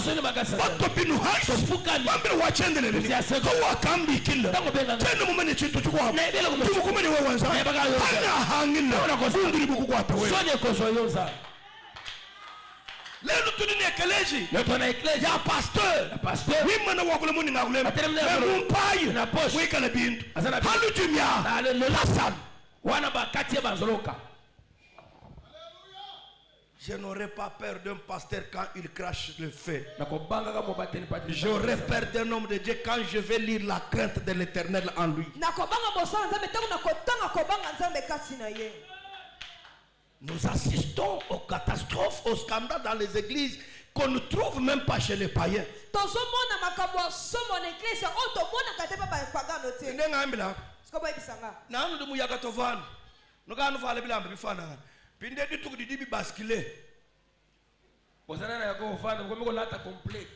bato binu haso fukani bambere wachendelele ko wakambi killa tango benga tendo mumene chintu chukwa na ibele ko kumene wewanza ana hangina ona ko sundiri bukukwata wewe sonye ko soyoza lelo tunine ekeleji leto na eklesia ya pasteur wimana wakule muni ngakule mumpayi na poche wikala bintu halu tumya le lasan wana bakati banzoloka. Je n'aurais pas peur d'un pasteur quand il crache le feu. J'aurais peur d'un homme de Dieu quand je vais lire la crainte de l'Éternel en lui. Nous assistons aux catastrophes, aux scandales dans les églises qu'on ne trouve même pas chez les païens.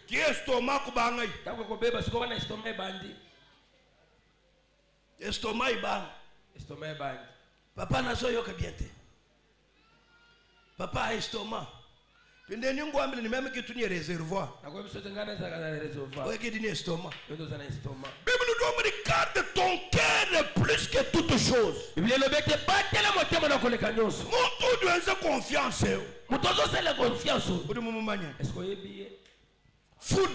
Qui est estomac kubanga? Estomac ibang. Papa n'a pas yoka bien. Papa a estomac. Pinde ni ngwambile ni même que tu ni réservoir. Ouais que ni estomac. Bible nous dit garde ton cœur plus que toute chose. Mon tout doit être confiance. Est-ce que full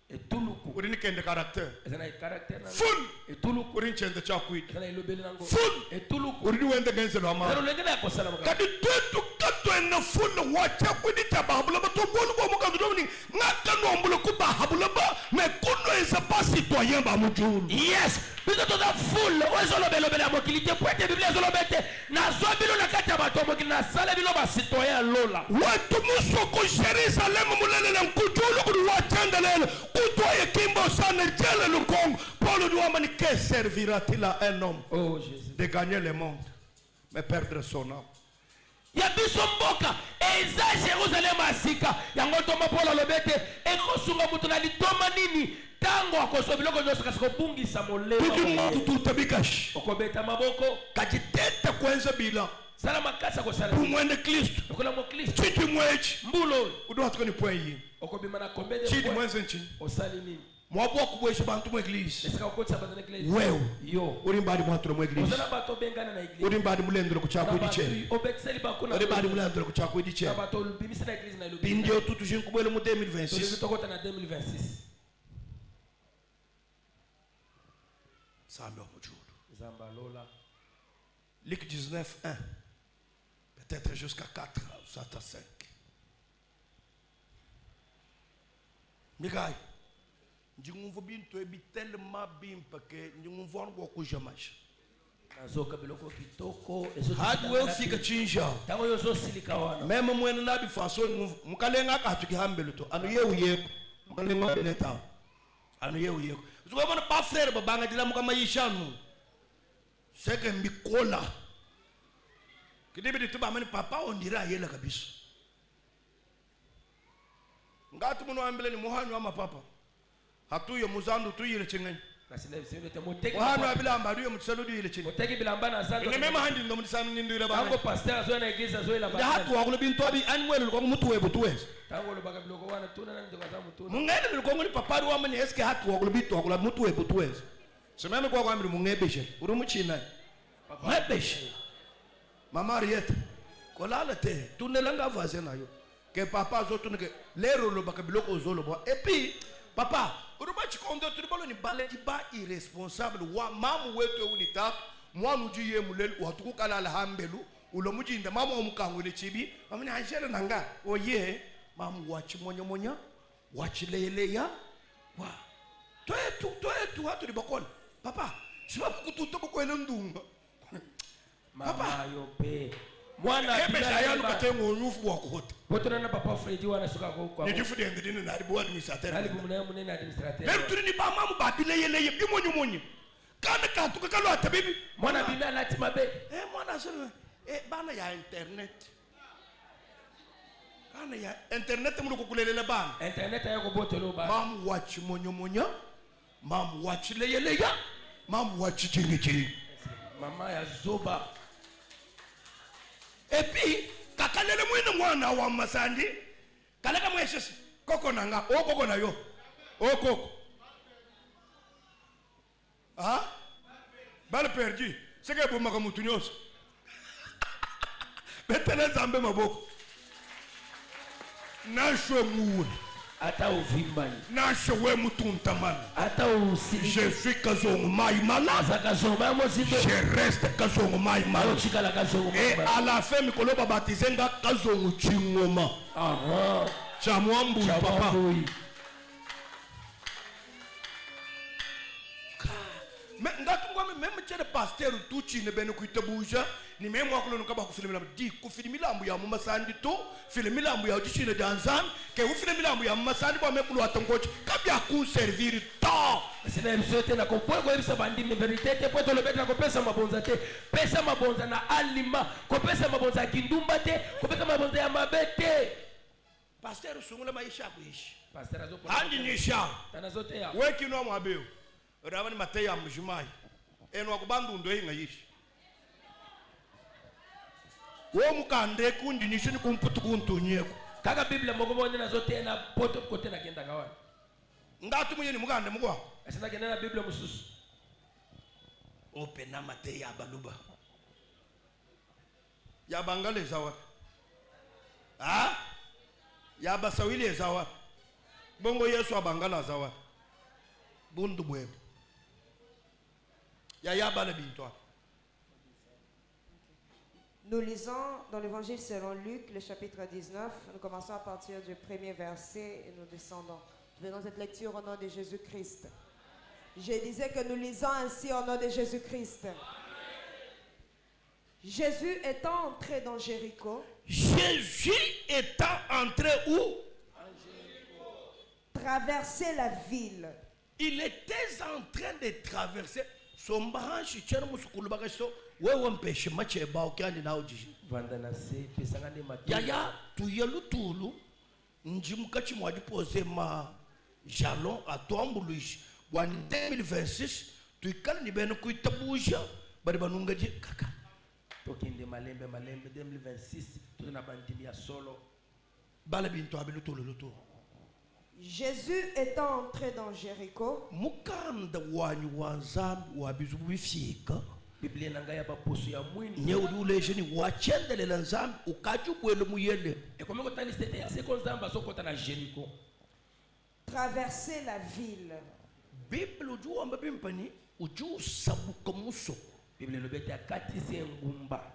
et tout le coup. Vous n'avez de caractère. Full et tout le coup. Vous n'avez de chakuit. Full et tout le coup. Vous n'avez de gagner le mal. Quand tu es full, watch out with it. Bahabula, tu bolu bomu kadroni. Ngaka no mbulu kuba habula ba. Mais kuno est pas citoyen ba mujuru. Yes. Puisque tu es full, ouais zolo belo bela mokilité. Pour être bible zolo bete. Na zo bilo na kati abato mokili na sale bilo ba citoyen lola. Ouais tout muso ko Jérusalem mulele na mkujulu kudu watendele. Kutoye kimbo sana jele le Congo. Paul doit man que servira-t-il à un homme de gagner le monde mais perdre son âme. Ya biso mboka eza Jérusalem asika yango toma Paul lobete ekosunga mutu na litoma nini tango akoso biloko nyoso kasi kobungisa molemo tout tabikash okobeta maboko kati tete kwenza bila sala makasa ko sala kumwende Kristo okola mo Kristo chiti mwechi mbulo udo hatukoni point yi okobima na kombede chiti mwenze nchi osali nini mwabo kubwesha bantu mu église esika okotsa bantu na église wewe yo uri mbali mwatro mu église ozana bato bengana na église uri mbali mulendro ku chako idiche obetseli bakuna uri mbali mulendro ku chako idiche bato bimisa na église na lobi bindio tutu jin kubwele mu 2026 tokota na 2026 samba mujuru zamba lola Luc 19:1 peut-être jusqu'à 4 ou 5 Mikai njingumvo bintu ebi tellement bim parce njingumvo wangu kujamash azoka biloko kitoko ezo hadi wewe ufika chinja tango yozo silika wana meme mwene nabi faso mukalenga akatuki hambelo to anu yewu yeko mukalenga beleta anu yewu yeko uzobona pa frère babanga dila mukamayishanu seke mbikola kidibidi tuba mani papa ondira yela kabisa ngati muno ambele ni muhanyo ama papa hatuyo muzandu tuyile chingani wahanu abilamba aduyo mutisaludu yile chingani muteki bilamba na santo ine mema handi ndo mutisanu nindira ba tango pasteur azo na iglesia azo ila ba hatu wakulo bintu abi anwele lukongo mutu webu tuwezi tango lo baga biloko wana tuna nani ndokaza mutuna mungene lukongo ni papari wa mani eske hatu wakulo bintu wakulo mutu webu tuwezi sememe kwa kwa amiri mungebeshe uru muchina mebeshe mama Ariette kolala te tunelanga vaze nayo ke papa zo tuneke lero lo baka biloko zolo bo et puis papa uruba chikondo turibolo ni bale ba irresponsable wa mamu wetu unita mwana ujiye mulele watuku kala hambelu ulo mujinda mamu omukangule chibi amini anjele nanga oye mamu wachi monyo wachilele ya wa toetu hatu libakona papa siba kututo bokwele ndunga mama yope mwana bilayalu katengo unufu wakota potona na papa Fredi wana suka kwa ni difu de ndine na ribu administrateur ali bumuna munene administrateur même turi ni ba mamu babile yele bimonyo kana ka tuka kalo atabibi mwana bina lati mabe mwana sema bana ya internet bana ya internet mu kukulelela bana internet ayako botelo ba mamu watch monyo mamu watch leyele ya mamu watch chingi mama ya zoba et puis kakalele mwene mwana wa masandi kaleka mweshesi koko nanga koko na yo koko bal perdu seke bomaka mutu nyonso betele zambe maboko nashwe muwe ata uvimbani nashwe we mutuntamani ata usi je suis kazongo maimala azakazongo mozibe je reste kazongo maimala chikala kazongo et à la fin mikolo babatize nga kazongo chingoma chamwambu papa Mais même le pasteur tout chi ne benu kuita bouja ni même moi que l'on kaba kufilm lambu di kufilm lambu ya mama sandi to film lambu ya uchi ne danzan ke ufilm lambu ya mama sandi ba me kulu atangochi kabya ku servir to sina msote na kopwe ko ibisa bandi me verite te poto le betra ko pesa mabonza te pesa mabonza na alima ko pesa mabonza kindumba te ko pesa mabonza ya mabete pasteur sungula maisha kuishi pasteur azopo handi nisha tanazote ya weki no mwabeo Ravani mateya mjumai eno akubandu ndo hinga yishi wo mukande kundi nishini kumputu kuntunyeko kaka biblia mogobonde na zote na poto kote na kenda kawa ngatu muyeni mukande mukwa asina kenda na biblia mususu opena mateya baluba ya bangale zawa ha ya basawili zawa bongo Yesu abangala zawa bundu bwebo Nous lisons dans l'évangile selon Luc, le chapitre 19. Nous commençons à partir du premier verset et nous descendons. Venons cette lecture au nom de Jésus-Christ. Je disais que nous lisons ainsi au nom de Jésus-Christ. Jésus étant entré dans Jéricho. Jésus étant entré où? Traverser la ville. Il était en train de traverser. Sombahanshi chera musukulu bagaso wewe mpeshe mache bao kyandi na ujiji vandana se pesangane matu yaya tuyelutulu njimukachi mwadipose ma jalon atoambuluishi wa 2026 tuikala ni beno kuitabuja bari banunga je kaka tokende malembe 2026 tuna bandimia solo bala bintu abilutulu lutu. Jésus étant entré dans Jéricho, mukanda wanyu wanzambi wabizubifika Biblia nangaya baposo ya mwini nyeuleje ni wachendelela nzambi ukajubwele muyele ekomeko tani sete ya seko nzamba sokota na Jéricho traverser la ville. Bible ujua mbabimpani ujua sabuka muso Biblia lobete akatise ngumba.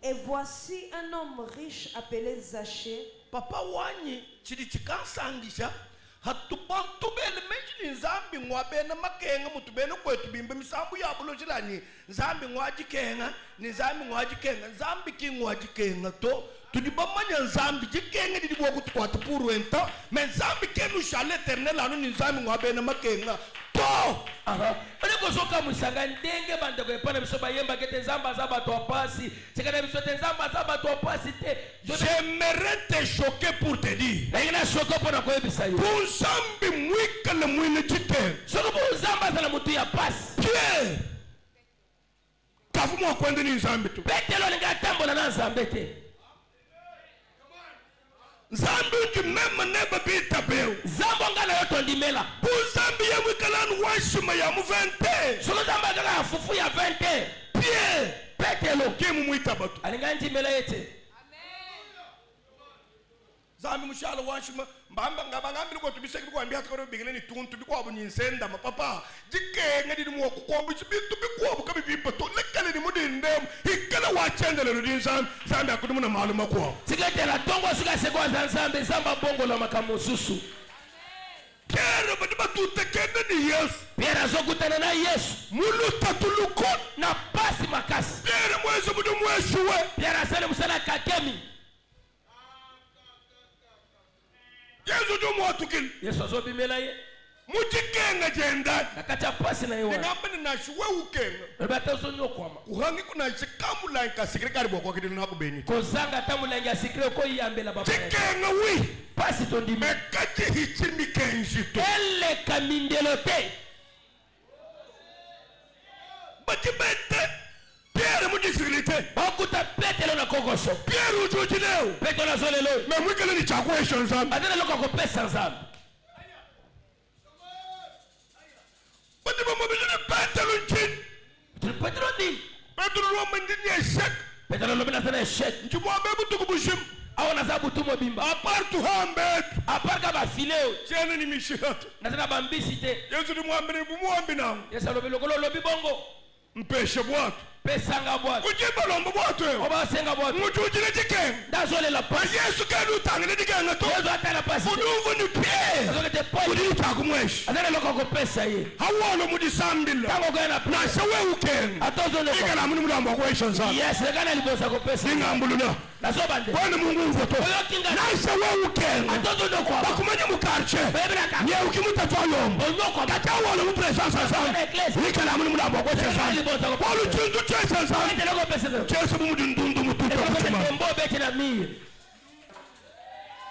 Et voici un homme riche appelé Zachée. Papa wanyi chidi chikasangisha hatubantubele menjini nzambi ngwabena makenga mutubene kwetu bimbe misambu yabulo chilani nzambi ngwajikenga ni nzambi ngwajikenga nzambi ki ngwajikenga to tudibamanya nzambi jikenga didibwa kutukwatu puru enta men nzambi kenu shale eternel anu ni nzambi ngwabena makenga to Oneko soka musanga ndenge bandako epana biso bayemba kete nzamba za bato apasi sekana biso te nzamba za bato apasi te. J'aimerais te choquer pour te dire na choquer pour koyebisa yo pour nzambi mwika le mwine chite soko pour nzamba za mutu ya pasi Pierre tafumo kwende ni nzambi tu petelo linga tambola na nzambe te nzambi unji mema neba bita beu zambo ngala yoto ndimela bu nzambi ya wikalanu washima ya mu 20 soko nzamba ngala fufu ya 20 Pierre petelo kimu mwita batu alinga ndimela yete zambi mushala washima mbamba ngabangambili ko tubiseki bikwambia takoro bigileni tuntu bikwabo nyinsenda mapapa jikenga didi mu okukomba chibitu bikwabo kabibimba to lekale ni mudindem ikala wachendele ludinzam zambi akudumu na maluma kwa tiketela tongo suka sekwanza nzambe zamba bongo la makamususu Pierre badiba tutekende ni Yesu Pierre azokutana na Yesu mulu tatuluko na pasi makasi Pierre mwezi mudu mweshuwe Pierre asale musala kakemi Yesu du mwatukili Yesu azobimela ye mujikenga jenda nakacha pasi na yewa ngamba ni nashuwe ukenga batazo nyokwama uhangi kuna chikamula nkasikire kali boko kidini nakubeni kozanga tamulenga sikire ko yambela baba jikenga wi pasi to ndime mekati hichindi kenjito ele kamindelote bajibete Pierre mudisilite bakuta petelo na kogoso Pierre ujujileo petelo na zolelo me mwikele ni chakwe shonzambi adena loko ko pesa nzambi badiba mabijini petelo nchini petelo ndi petelo lwamba ndini eshek petelo lobina sana eshek njimwa bebu tukubushimu awana sabu tumo bimba apartu hambetu aparka ba fileo chene ni mishihato na tena bambisi te Yesu ni mwambini bumuambi nangu Yesu lobilo kolo lobi bongo mpeshe bwatu pesanga bwatu ujiba lombo bwatu oba senga bwatu mujujile jikenga ndazole la pasi Yesu kanu utangile jikenga to Yesu atala pasi unuvu ni Pierre te pole. Udini takumwesh. Azana loko kopesa ye. Hawolo mudisambila. Tango gana na sewe uken. Atozo ne. Igala munu mulambo question sana. Yes, gana libosa kopesa. Ngambuluna. Nasobande. Bwana Mungu mvoto. Na sewe uken. Atozo ne kwa. Bakumanya mukarche. Nye ukimuta twalom. Kata wolo mu presence sana. Igala munu mulambo question sana. Bolu tundu chesa sana. Chesa mu mudundundu mututo. Mbo beti na mie.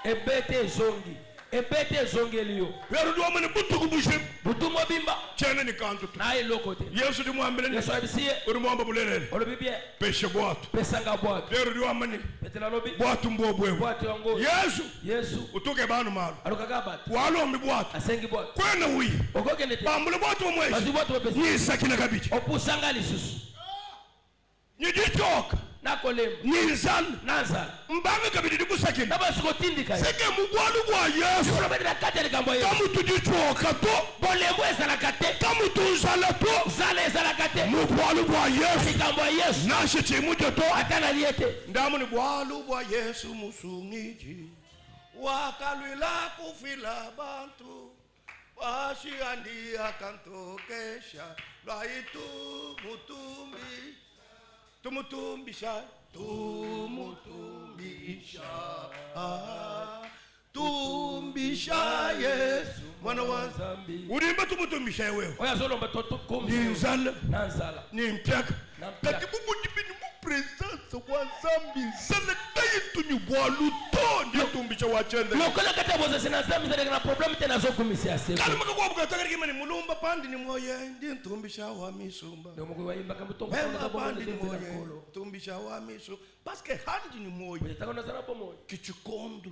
Ebete zongi. Ebete zongi liyo. Yeru mani butu kubushe. Butu mobimba. Chene ni kantu. Na ilo kote. Yesu di muambele ni. Yesu abisiye. Uri muamba bulele. Olo bibie. Peshe boatu. Pesanga boatu. Yeru mani. Petela lobi. Boatu mbobwe. Boatu yango. Yesu. Yesu. Utoke banu malu. Alukagabatu. Walo mbi boatu. Asengi boatu. Kwena hui. Ogoke nete. Bambule boatu mweshi. Basi boatu wapesi. Ni sakina kabiti. Opusanga lisusu. Nyijichoka. Nakolemu. Nizal. Nazal. Mbange kabiti dibusakina. Naba sukotindika. Seke mugwalu kwa Yesu. Kulobedela kate likambo Yesu. Kamu tujichoka to. Bolembo ezala kate. Kamu tunzala to. Zala ezala kate. Mugwalu kwa Yesu. Likambo Yesu. Nashe chimujo to. Atana liete. Ndamu ni bwalu kwa Yesu musungiji. Wakalwila kufila bantu. Washi andi akantokesha. Laitu mutumbi. Tumutumbisha. Tumutumbisha. Tumbisha Yesu mwana wa zambi. Urimba tumutumbisha wewe. Oya zolomba totukumbi. Ni nzala. Nanzala. Ni mpyaka. Kati bubu jibini mu presence wa zambi. Zala dayi tunyu bwalu to. Ndi tumbisha wachende. Lokola kata boza sina zambi zale na problem tena zo kumisi asema. Kali maka kwa bukata kari kimani mulumba pandi ni moye. Ndi tumbisha wa misumba. Ndio mko waimba kama tongo kwa pandi ni moye. Tumbisha wa misumba. Parce que handi ni moye. Unataka unazana pamoja. Kichikondo.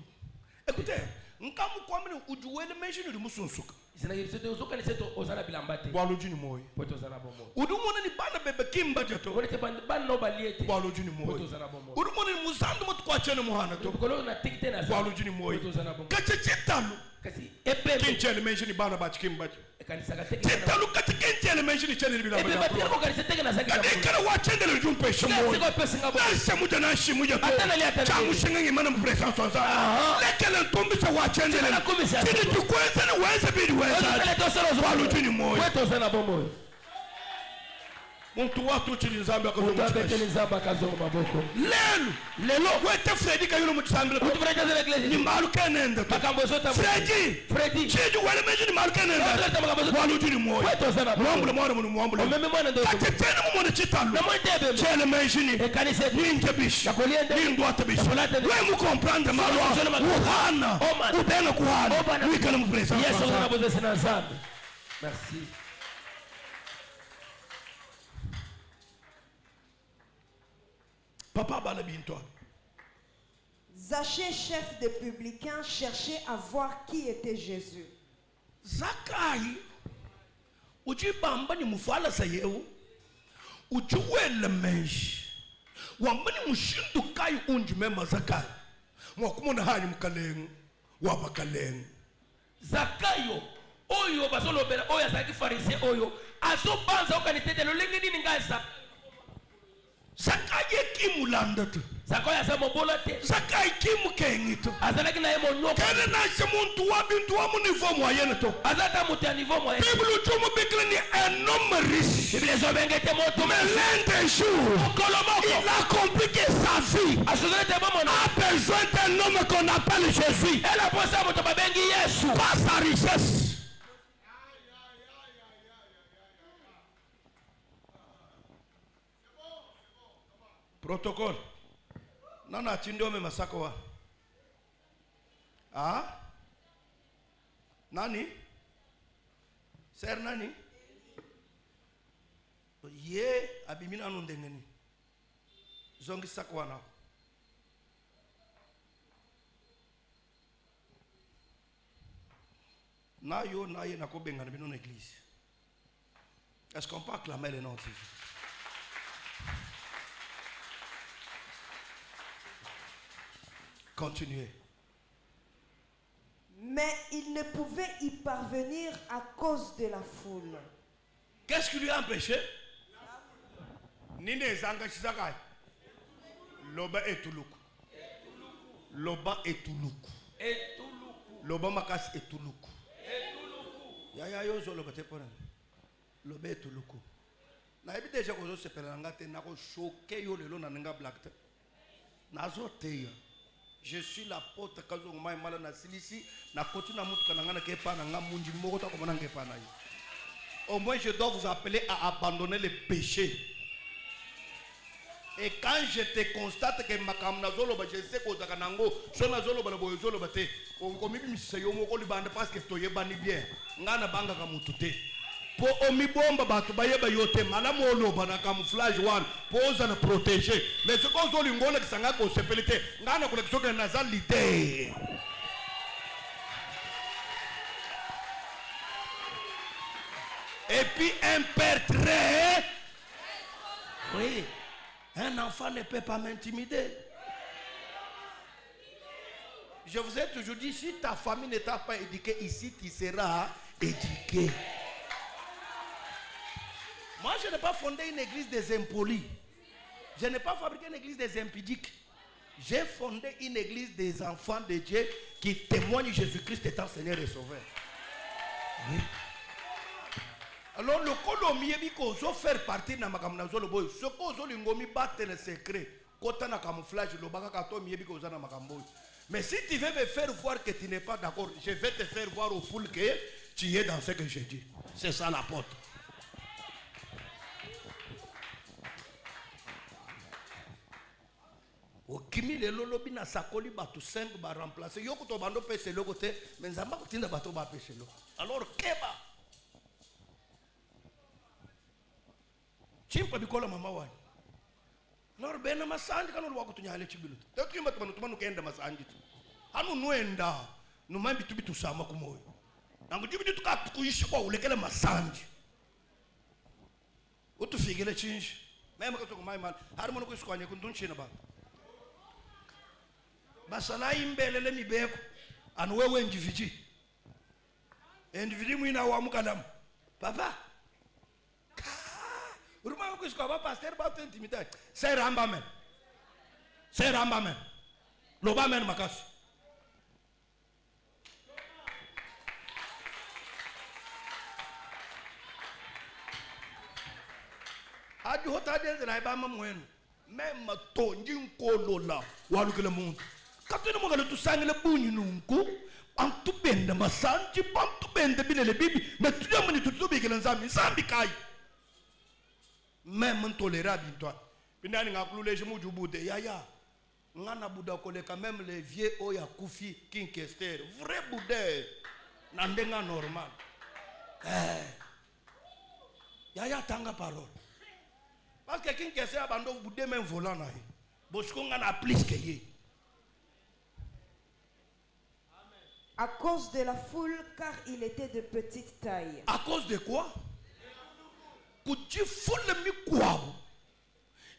Écoutez, nkamu kwamene ujuwele mention uri musunsuka. Isina yibisete usuka ni seto ozana bilambate. Bwaloji ni moyo. Poto ozana bomo. Udumona ni bana bebe kimba jato. Wonete ban no baliete. Bwaloji ni moyo. Poto ozana bomo. Udumona ni muzandu mutu kwa chene muhana to. Kolo na tikite na za. Bwaloji ni moyo. Poto ozana bomo. Kachechetalu. Kasi ebe. Kinchele mention ni bana bachi kimba. Kanisa kateke. Chetalu kachikinchele mention ni chene bilamba. Ebe batira ko kanisa teke na zaki. Kadekara wa chende le jumpe shimo. Siko pesa ngabo. Nasa muja na shimuja to. Atana li atana. Chamu shengengi mana mpresence wa za. Lekele ntumbisha wa chende le. Chini tukweza ni weze bidi weza. Bwaloji ni moyo. Poto ozana bomo. Muntu watu chini nzambi akazoma chini nzambi akazoma maboko. Lelo wete Freddy kayulo mutsambile. Uti Freddy zele iglesia. Ni malu kenenda. Makambo zote Freddy. Chiji wale meji ni malu kenenda. Waluji ni moyo. Weto sana. Mwambule mwana munu mwambule. Omeme mwana ndo. Katetene mu mwana chitalo. Na mwitebe. Chele meji ni. Kanisa ni ntebish. Nakoliende. Ni ndwate bish. We mu comprendre malu. Uhana. Ubena kuhana. Wikana mu presa. Yes, on a besoin de nzambi. Merci. Papa Balabinto. Zachée, chef des publicains, cherchait à voir qui était Jésus. Zakai, uji bamba ni mufala sayeu, uji wele menshi, wambani mushindu kai unji mema Zakai, mwakumona hani mkalengu, wabakalengu. Zakayo, oyo basolo bela, oyo asaki farisee oyo, aso banza okanitete lolengi nini ngaza. Zakai kimu landatu. Zakai asamo bolate. Zakai kimu kengito. Azalaki na yemo nyoka. Kene na semuntu wa bintu wa mu niveau moyen to. Azata mutu ya niveau moyen. Bible tumu bikle ni un homme riche. Bible zo bengete moto. Mais l'un des jours, il a compliqué sa vie. A besoin d'un homme qu'on appelle Jésus. Elle a pensé à moto babengi Yesu. Pas sa richesse. Protocole. Nana chindome masako wa. Ah? Nani? Ser nani? Ye abimina nundengeni. Zongi sakwa na. Na yo na ye na ko benga na bino na église. Est-ce qu'on peut acclamer les noms? Continuez. Mais il ne pouvait y parvenir à cause de la foule. Qu'est-ce qui lui a empêché? Nine zanga chizakai. Loba etuluku. Loba etuluku. Loba makas etuluku. Yaya yo zolo bate pona. Lobe tuluku. Na ebi deja ko zo sepela ngate na ko choquer yo lelo na nga black te. Na zo teya. Je suis la porte kazo ngma mala na silisi na koti na mutu kana ngana ke pa na nga munji moko ta ko mona ke pa na yo. Au moins je dois vous appeler à abandonner les péchés. Et quand je te constate que makamna zolo ba je sais ko zaka nango so na zolo ba na boyo zolo ba te ko mi mi se yo moko libanda parce que to yebani bien ngana banga ka mutu te. Po omibomba batu bayeba yote malamu oloba na camouflage one poza na protéger mais ce qu'on zoli ngona kisanga ko sepelite ngana ko lekisoka na zalité. Et puis un père très oui, un enfant ne peut pas m'intimider. Je vous ai toujours dit, si ta famille ne t'a pas éduqué ici, tu seras éduqué. Moi, je n'ai pas fondé une église des impolis. Je n'ai pas fabriqué une église des impudiques. J'ai fondé une église des enfants de Dieu qui témoignent Jésus-Christ étant Seigneur et Sauveur. Oui. Alors, le colomier ko zo faire partie na makamna zo le boy. Ce ko zo lingomi battre le secret. Kota na camouflage lo baka kato miebi ko za na makamboy. Mais si tu veux me faire voir que tu n'es pas d'accord, je vais te faire voir au full que tu es dans ce que je dis. C'est ça la porte. Au kimi le lolobi na sakoli batu 5 ba remplacer. Yoko to bando pese le côté, mais nzamba ko tinda bato ba pese lo. Alors keba chimpa bikola mama wani. Alors bena masanji kanu lwa kutunyale chibilu. Tekimba tumanu tumanu kenda masanji tu. Hanu nuenda numambi tubitu sama kumoyo. Nangu jibitu tukakuishi kwa ulekele masanji. Utufigele chinji. Mema kato kumai man. Harimono kuisikanye kundunchina ba. Basala imbelele mibeko. Anu wewe ndiviji. Ndiviji mwina wa mukadamu. Papa. Uruma ko isko ba pasteur ba intimidade. C'est ramba men. C'est ramba men. Lo ba men makasi. Adi hota de na ba mamwenu. Même tonji nkolo la walukele mundu. Katuna mongale tusangile bunyu nunku. Antu bende masanji pantu bende bilele bibi. Mais tu amani tutubikele nzambi. Nzambi kai. Même intolérable toi. Pinani ngakulule je muju bude yaya. Ngana buda koleka même les vieux oya kufi king kester. Vrai bude. Na ndenga normal. Yaya tanga parole. Parce que king kester abando bude même volant na. Bosko ngana plus que ye. À cause de la foule, car il était de petite taille. À cause de quoi? Kuji foule mi kwao.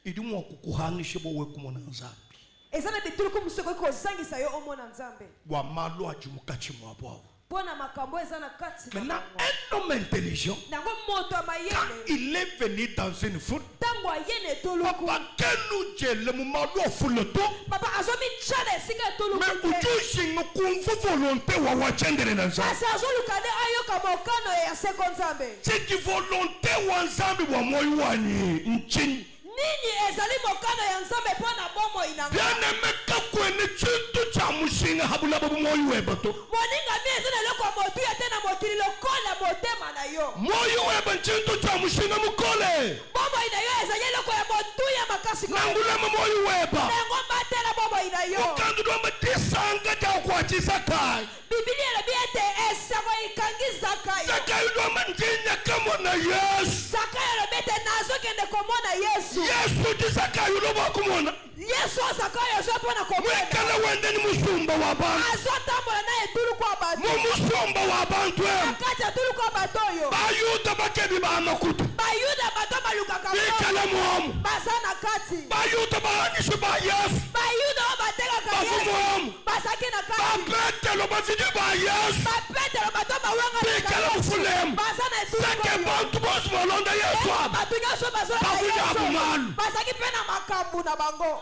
Idi mwa kukuhangishe bo we kumona nzambi. Ezana bitulu kumusoko ko zangisa yo omona nzambe. Wa malo ajimukachi mwa bwao. Pona makambo ezana kati. Maintenant un homme intelligent. Nango moto mayele. Quand il est venu dans une foule. Tango ayene toluku. Papa kenu jele mu malo foule to. Papa azomi chale sika toluku. Mais ujushi ngukumfu volonté wa wachendere na nzambe. Asa azolukade ayoka mokano ya sekonzambe. C'est qui volonté wa nzambe wa moyo wani nchini. Nini ezali mokano ya nzambe pona bomo inanga. Bien aimé kakwene chintu cha mushinga habula babu moyo webato. Moninga mi ezana loko motu ya tena motili lokola motema na yo. Moyo weba chintu cha mushinga mukole. Bomo ina yo ezali loko ya motu ya makasi kwa. Nangula moyo weba. Nango matela bomo ina yo. Ukandu doma disanga ja kwa chisakai. Biblia la biete esako ikangi zakai. Zakai doma njinya kama na Yesu. Zakai la biete nazo kende komona Yesu. Yesu disaka yuloba kumona. Yesu Zakai azopona komona. Wekala wende ni musumba wa bantu. Azotambola na etulu kwa bantu. Musumba wa bantu. Akacha tulu kwa batoyo. Bayuda bakebi ba makutu. Bayuda bato baluka kama. Wekala muamu. Basana kati. Bayuda bahanishu ba Yesu. Bayuda bateka kama. Bafumu. Basaki na kati. Bapete lo bafidi ba Yesu. Bapete lo bato bawanga. Wekala mfulemu. Basana etulu. Sake bantu bosi molonda Yesu. Batunya so bazola Yesu. Malu. Basaki pena makambu na bango.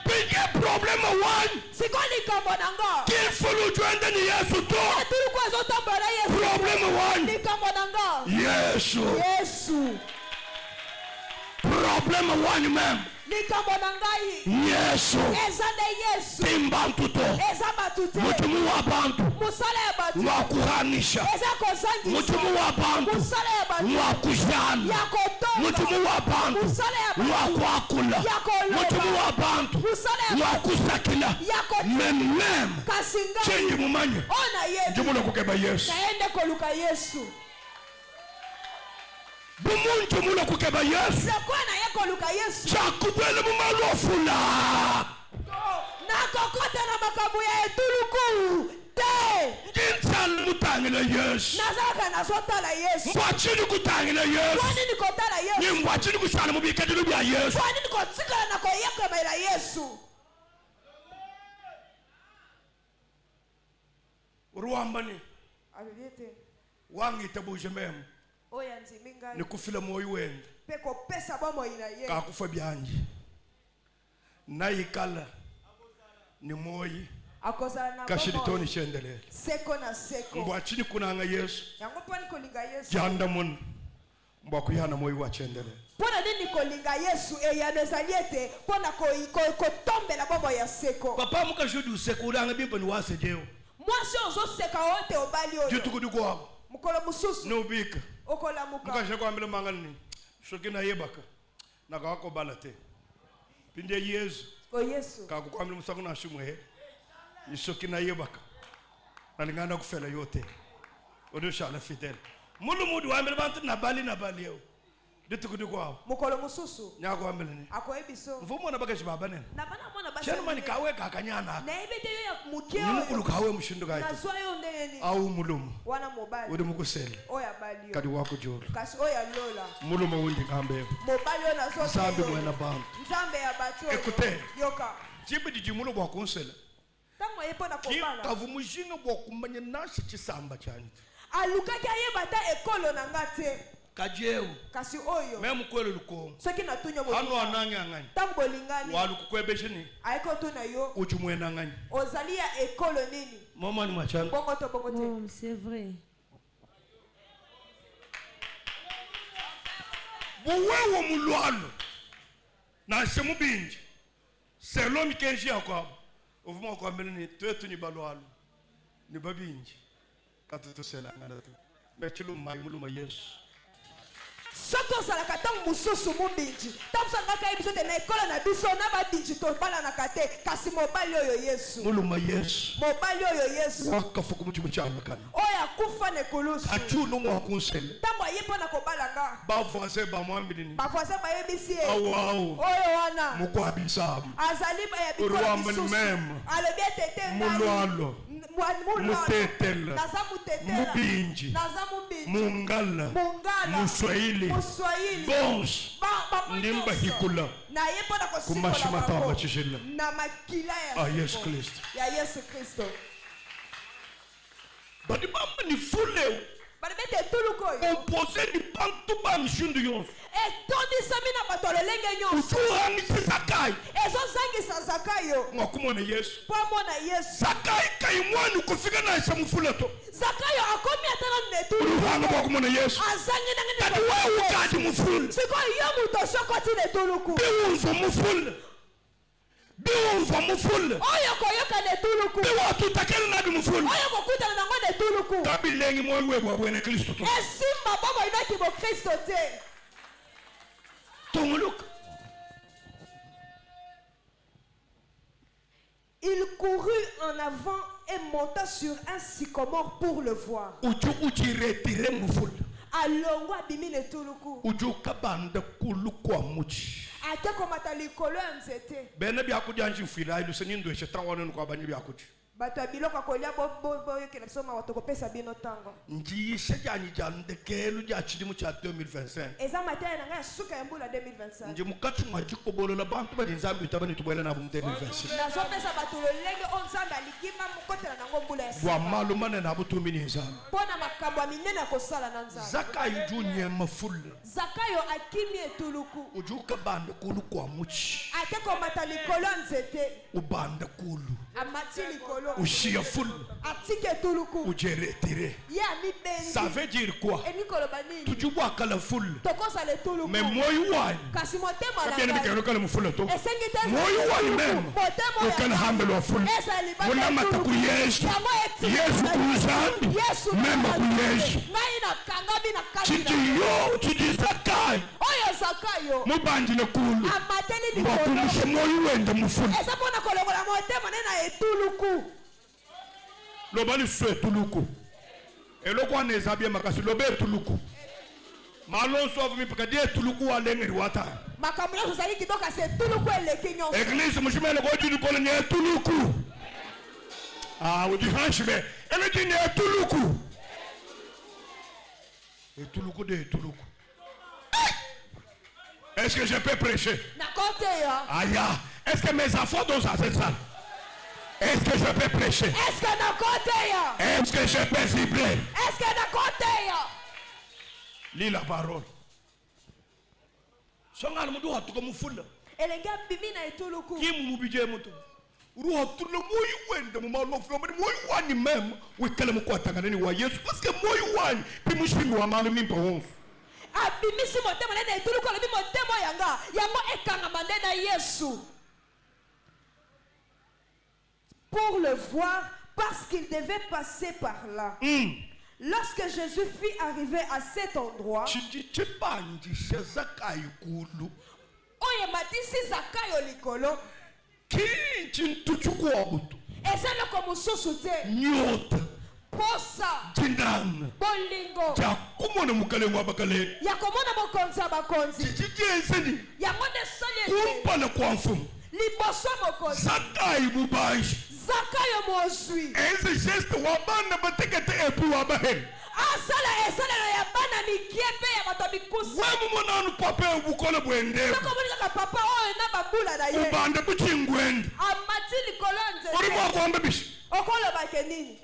Big problem one. Sikoni kambo nanga. Qu'il faut nous joindre ni Yesu to. Tulu kwa zotambola Yesu. Problem wani Yesu. Problem wani mem Yesu. Timbantu to mutumu wa bantu wakuhanisha mutumu wa bantu wakujana mutumu wa bantu wakwakula mutumu wa bantu wakusakila mem chenji mumanye njumulo kukeba Yesu bumuntu mulo kukeba Yesu chakubele mumalofula nakokota na makabu ya etuluku te nginsal mutangela Yesu nazaka nasotala Yesu mbachini kutangela Yesu kwani nikotala Yesu ni mbachini kushala mubikadilo bya Yesu kwani nikotsikala na koyeka baila Yesu ruambani aliyete wangita bujemem oya nziminga ni kufila moyo wende peko pesa bomo ina ye ka kufa byanji nayikala ni moyi akozala na kashitoni shendelele seko na seko mbwachini kunanga Yesu yango pani kolinga Yesu janda mun mbwakuyana moyi wa chendelele pona nini kolinga Yesu ya bezaliete pona ko tombela bomo ya seko papa muka jodi seko uranga bimbo ni wasejeo mwasi ozo seka wote obali oyo jutukudu kwa mukolo mususu no bika okola muka muka shako ambele mangani shokina yebaka nakako balate pinde Yesu o Yesu ka kukwamile musango na shumwe ishokina yebaka nalingana kufela yote odo shala fidel mulu mudu wambele bantu na bali yo ditukudu kwa mukolo mususu nyako ambele ni ako ebiso mvumo na bagashi baba nene na bana mwana basi chenu mani kawe kakanyana na ibete yo ya mukeo mukulu kawe mushindo gaito na swayo ndeni au mulumu wana mobali odi mukusele oya bali yo kadi wako jolo kasi oya lola mulumu wundi ngambe mobali yo na zote nzambe mwena bantu nzambe ya batu ekute yoka jibe dijimulu bwa kunsela tango yepo na kopala kavumujinga bwa kumanya nashi chisamba chani alukaki ayebata ekolo na ngate kajeu kasi oyo memu kwelo lukongo soki na tunyo bo hano anangi angani tango bolingani walu kukwebeshini ayeko tuna yo ujumwena angani ozali ya ekolo nini mama ni machana bongo to bongo te c'est vrai buwewo mulwalo na semubinji selo mikenji yakwa uvuma kwa mbele ni twetu ni balwalo ni babinji katutu sela ngana tu mechilu muluma Yesu soki osalaka ntango mosusu mobinji ntango osangaka ye biso te na ekolo na biso na babinji tobalanaka te kasi mobali oyo Yesu muluma Yesu mobali oyo Yesu wakafuku muchimu chanakana oyo akufa na ekulusu achulu mwakunsele ntango aye mpo na kobalanga bavoise bamwambilini bavoisin bayebisi ye awu oyo wana mukwabisamu azali ya bikolo bisusu alobi etete mulwalo mutetela naza mutetela mubinji naza mubinji mungala muswahili bons ndimba hikula na ye mpo na kumashima tamba chishila na makila ya Yesu Kristo ya Yesu Kristo badi bamba ni fuleu badi bete tuluko yo compose ni pantu ba mshundu yonso etondisami na bato lolenge nyonso utuhangisa Zakai ezozangisa Zakayo mwakumona Yesu po amona Yesu Zakai kaimwani kufika na isa mfuleto Zakayo akomi atala netulu uruhanga mwakumona Yesu azangi nangi tatu wewe ukadi mfule siko yo muto sokoti netuluku biwunzo mfule biwunzo mfule oyo koyoka netuluku biwatu takele nabi mfule oyo kokutana nango netuluku kabilengi moyo wewe bwene Kristo to esimba bobo inaki bo Kristo te tongoluka. Il courut en avant et monta sur un sycomore pour le voir. Alongo abimi netuluku. Uju kabanda kulukwa muchi. Ate komata likolo ya nzete. Bene byakuja njifira ilu senyindwe shetango nenu kwa banyi byakuja. Bato abiloko kolia bo yekela soma watoko pesa bino tango. Njishe janyi jandekelu ja chidimu cha 2025. Eza mataya nanga ya suka ya mbula 2025. Nje mukatu majiko bolo la bantu ba nzambi tabani tubwele na 2026. Nazo pesa bato lolenge on nzambe alikima mukotela nango mbula ya. Wa maluma na butumbi ni nzambi. Pona Zakayo junye mafule. Zakayo akimi etuluku. Ujuka bande kulu kwa muchi. Ateko matali kolonzete. Ubande kulu. Amati likolo. Ushia fulu. Atike etuluku. Ujeretire. Ya mi benzi. Ça veut dire quoi? Enikolo banini. Tujubwa kala fulu. Tokosa le tuluku. Mais moyo wani. Kasi motema la. Kabia nibikelo kala mfulu to. Esengite. Moyo wani memo. Motema. Ukana handle wa fulu. Muna mataku Yesu. Yesu kuzambi. Yesu. Mema ku Yesu. Naina kangabi na kangabi. Chidiyo. Chidi Zakayo. Oyo Zakayo. Mubanji le kulu. Amateni likolo. Mwakumushe moyo wende mfulu. Esa pona kolongola motema nena etuluku. Lobali su etuluku. Eloko aneza bien makasi lobe etuluku. Malonso avumi pakadi etuluku walengeri wata. Makamula kusali kidoka se etuluku elekinyo. Église mushimele ko jini ko ne etuluku. Ah, odi hanchime. Ele jini etuluku. Etuluku de etuluku. Est-ce que je peux prêcher? Aïe, est-ce que mes enfants doivent faire ça? Est-ce que je peux prêcher? Est-ce que je peux vibrer? Lis la parole. Songa le mudu hatu comme foule. Qui m'oublie mutu? Ruha tule moyo wende mu malo from moyo wani même we kale mu kwatanga ni wa Yesu parce que moyo wani pi mushimi wa malo mimpa wonfu. Abimisi motema nena etuluku le motema yanga yango ekanga mandena Yesu. Pour le voir parce qu'il devait passer par là. Lorsque Jésus fut arrivé à cet endroit, oye matisi Zakayo likolo ezana komu susute nyota posa tindang bolingo yakumona mukalengo abakale yakomona mokonzi abakonzi chichenseni yamone sali kumpala kwa mfumu liboso mokonzi Zakayo mubashi Zakayo mozwi eze geste wabana batekete epu wabahen asala ya bana mikiepe ya bato bikusa wemu monanu papa ubukole bwende soko mulika papa oyo na babula na ye ubande buchingwende amati likolonze uri mwakwambe bishi okolo bakenini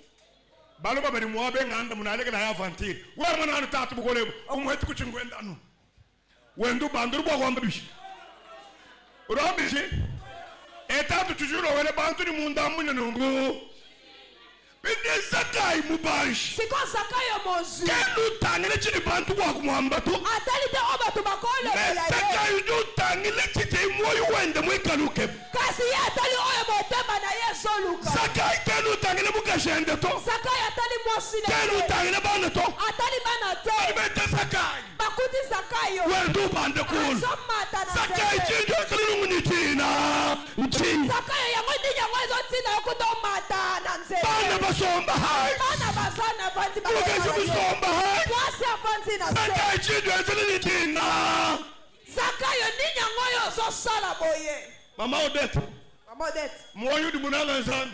balo babiri mwabe nganda munaleke na yavantiri wemu monanu tatu bukole umwetu kuchingwende anu wendu bandu bwakwambe bishi urabishi etatu tujuro wele bantu ni mundamu nungu binde Zakayo mubashi siko Zakayo mozwi kenu tangile chini bantu kwa kumwambatu atalite obatu bakole la Zakayo du tangile chini moyo wende mwikaluke kasi ya atali oyo motema na Yesu luka Zakayo kenu tangile mukashende to Zakayo atali mwasine kenu tangile bana to atali bana te bete Zakayo bakuti Zakayo wendu bande kulu Zakayo chindo kalilu munitina mchini Zakayo yango ndinya mwezo tina yokuto mata na nze bana basomba hai bana basana banti bana basomba hai mwasi afanti na se Zakayo chindo kalilu munitina Zakayo ndinya ngoyo so sala boye Mama Odette moyo di munala nzana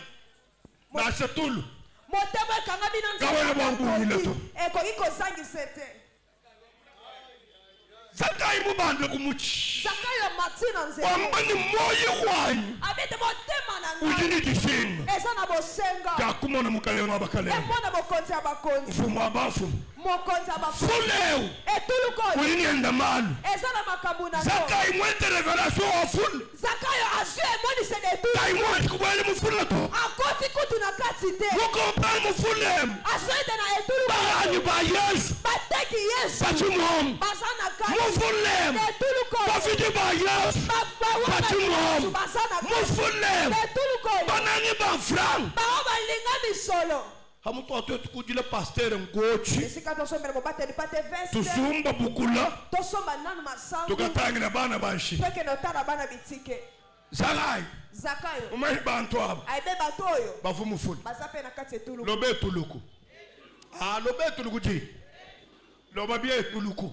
na setulu motema kanga bina kawele bangu hileto eko iko zangi sete Zakayo mubande kumuchi Zakayo matina nze wambani moyo wani abete motema na nga ujini dishinga eza na bosenga jakumona mukalengo abakalenge emona mokonzi abakonzi mfumu abafu mokonzi abafu fuleu etuluko ulini enda malu eza na makabu na Zakayo mwete revelation wa fule Zakayo asue moni se de tout Zakayo mwete kubwele mufule to akoti kutu na kati te mukompani mufule asue te na etuluko baranyi ba Yesu bateki Yesu bachumom basana kati mufule etuluko bafiti ba Yesu bachumom mufule etuluko banani ba franc bao balinga misolo hamutu atu kujile pasteur ngochi esika tosomela mobateli pate veste tusumba bukula tosomba nanu masango tukatangira bana bashi toke notala bana bitike Zakayo umayi bantu aba aibe bato oyo bavumufuli baza pe na kati etuluku lobe etuluku lobe etuluku ji loba bie etuluku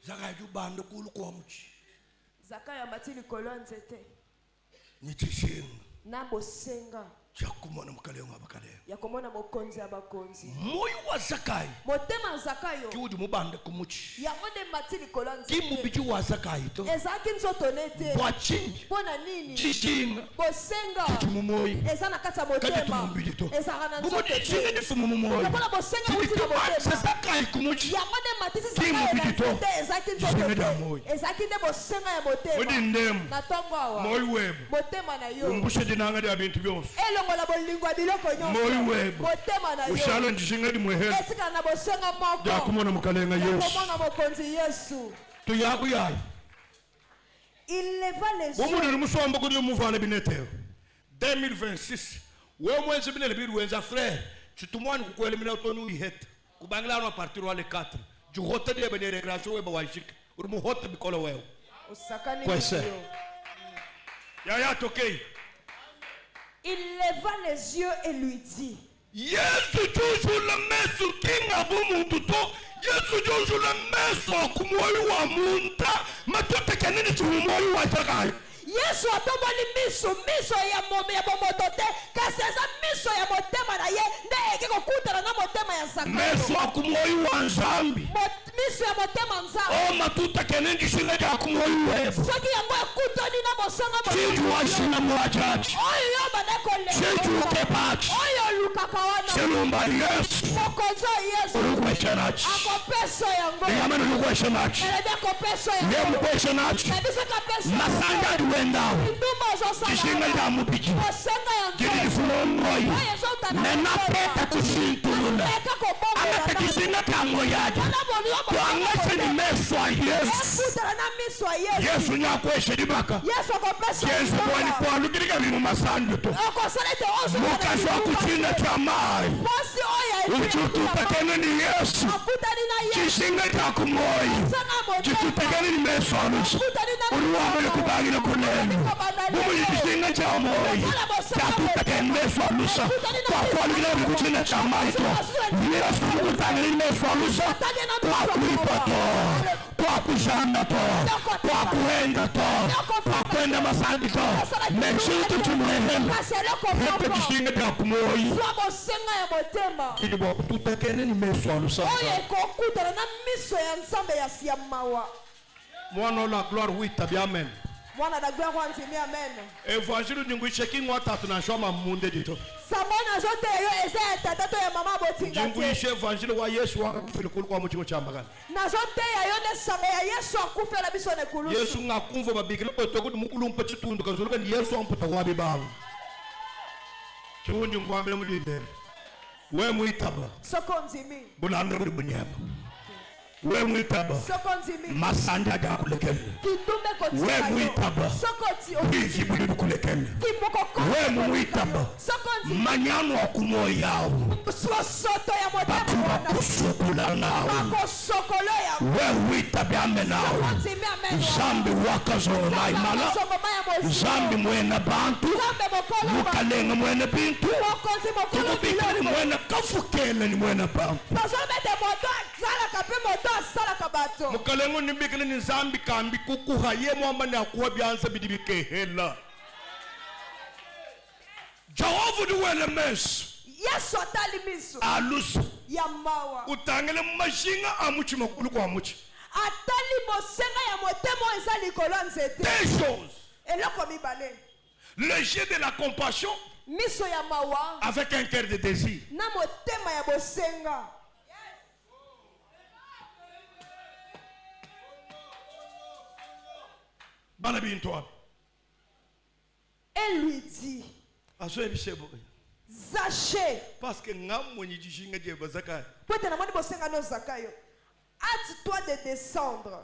Zakayo jubande kulu kwa mchi Zakayo amati likolo nzete nitishinga na bosenga yakomona mokonzi abakonzi moyo wa Zakayo motema Zakayo kiudi mubande kumuchi yango de matili kolanzi kimubiji wa Zakayo to ezaki nzotonete bwachingi pona nini chishinga bosenga kitumumoyi ezana kata motema ezana nzote chinga difumumoyi pona bosenga uti na motema Zakayo kumuchi yango de matisi Zakayo ezaki nzotonete ezaki de bosenga ya motema odi ndemu na tongo awa moyo webo motema na yo umbushe dinanga dia bintu byose elongola bolingo biloko nyonso motema na yo ushalo ndishinga dimwehela etika na bosenga moko yakumona mukalenga Yesu yakumona mokonzi Yesu tuyakuyaye il leva les yeux bomuntu musomba kuri muvana bineteo 2026 we mwezi binele birwenza frère chitumwani kukwele mina tonu iheta kubangilana partir wale 4 juhote de benere grasho we bawashika uri muhote bikolo wewe usakani ya tokei. Il leva les yeux et lui dit Yesu toujours le meso kinga bumuntu to Yesu toujours le meso kumoyo wa munta matote kanini tumumoyo wa Zakayo. Yesu atomoni miso ya momoto te kasi eza miso ya motema na ye nde ekiko kutana na motema ya Zakayo. Meso kumoyo wa Nzambi. Miso ya motema Nzambi. Oh matuta kanini shinga ya kumoyo wewe. Soki yango ekutani na bosanga motema. Siju washina mwajaji. Oyo baneko le. Siju kepachi. Oyo lukaka wana. Selumba Yesu. Mokonzo Yesu. Urukwe chenachi. Akopeso yango. Yamano urukwe chenachi. Elebe kopeso yango. Yemu kwe chenachi. Nebisa kapeso. Masanga duendao. Kishinga ya mupiki. Jiri fulongoi. Nena peta kusintulula. Amata kishinga tango yaji. Tuangase ni meso wa Yesu. Yesu nyakweshe dibaka. Yesu kwani kwa lukirika vimu masandu to. Mukashi wa kuchina chamai. Uchututakene ni Yesu. Kishinga ya kumoi. Chututakene ni meso wa Yesu. Uruwamele kubagina kuneni. Bumuli kishinga cha moi. Chututakene meso wa Yesu. Kwa lukirika vimu kuchina chamai to. Yesu kutakene ni meso wa Yesu. Kwa kulipa to. Kwa kushanda to. Kwa kuenda to. Kwa kuenda masandi to. Mechutu tumehema. Hepe kishinga ya kumoi. Kidibo tutakene ni meso wa Yesu. Mwana la gloire oui tabi amen. Mwana la gloire wanzimi amen. Évangile nyungwishe kingwa tatu na shoma munde dito. Samona zote yo eza tatato ya mama botinga. Nyungwishe évangile wa Yesu wa kufikulu kwa muchiko chambagana. Na zote ya yone sanga ya Yesu akufela biso ne kulusu. Yesu ngakumva babikile potoko mukulu mpachi tundu kazuluka ni Yesu amputa kwa bibabu. Chiwundi ngwambele mulinde. We muitaba. Soko nzimi. Bulanda buli bunyama. We muitaba. Masanja ga kulekele. We muitaba. Bizi buli kulekele. We muitaba. Manyano akumo yao. Bakuma kusukula nao. We muitaba amenao. Zambi wakazo na imala. Zambi mwena bantu. Mukalenga mwena bintu. Tumubikani mwena kafukele ni mwena bantu. Mukalengo nimbikile ni Zambi kambi kukuha ye mwamba ni akuwa bianza bidibike hela. Jawabu duwele mesu. Yesu atali misu. Alusu. Yamawa. Utangele mashinga amuchi makulu kwa amuchi. Atali bosenga ya motemo ezali kolonzete. Des choses. Eloko mibale. Le jet de la compassion. Miso ya mawa. Avec un cœur de désir. Na motema ya bosenga. Elle lui dit Zaché, parce que hâte-toi de descendre.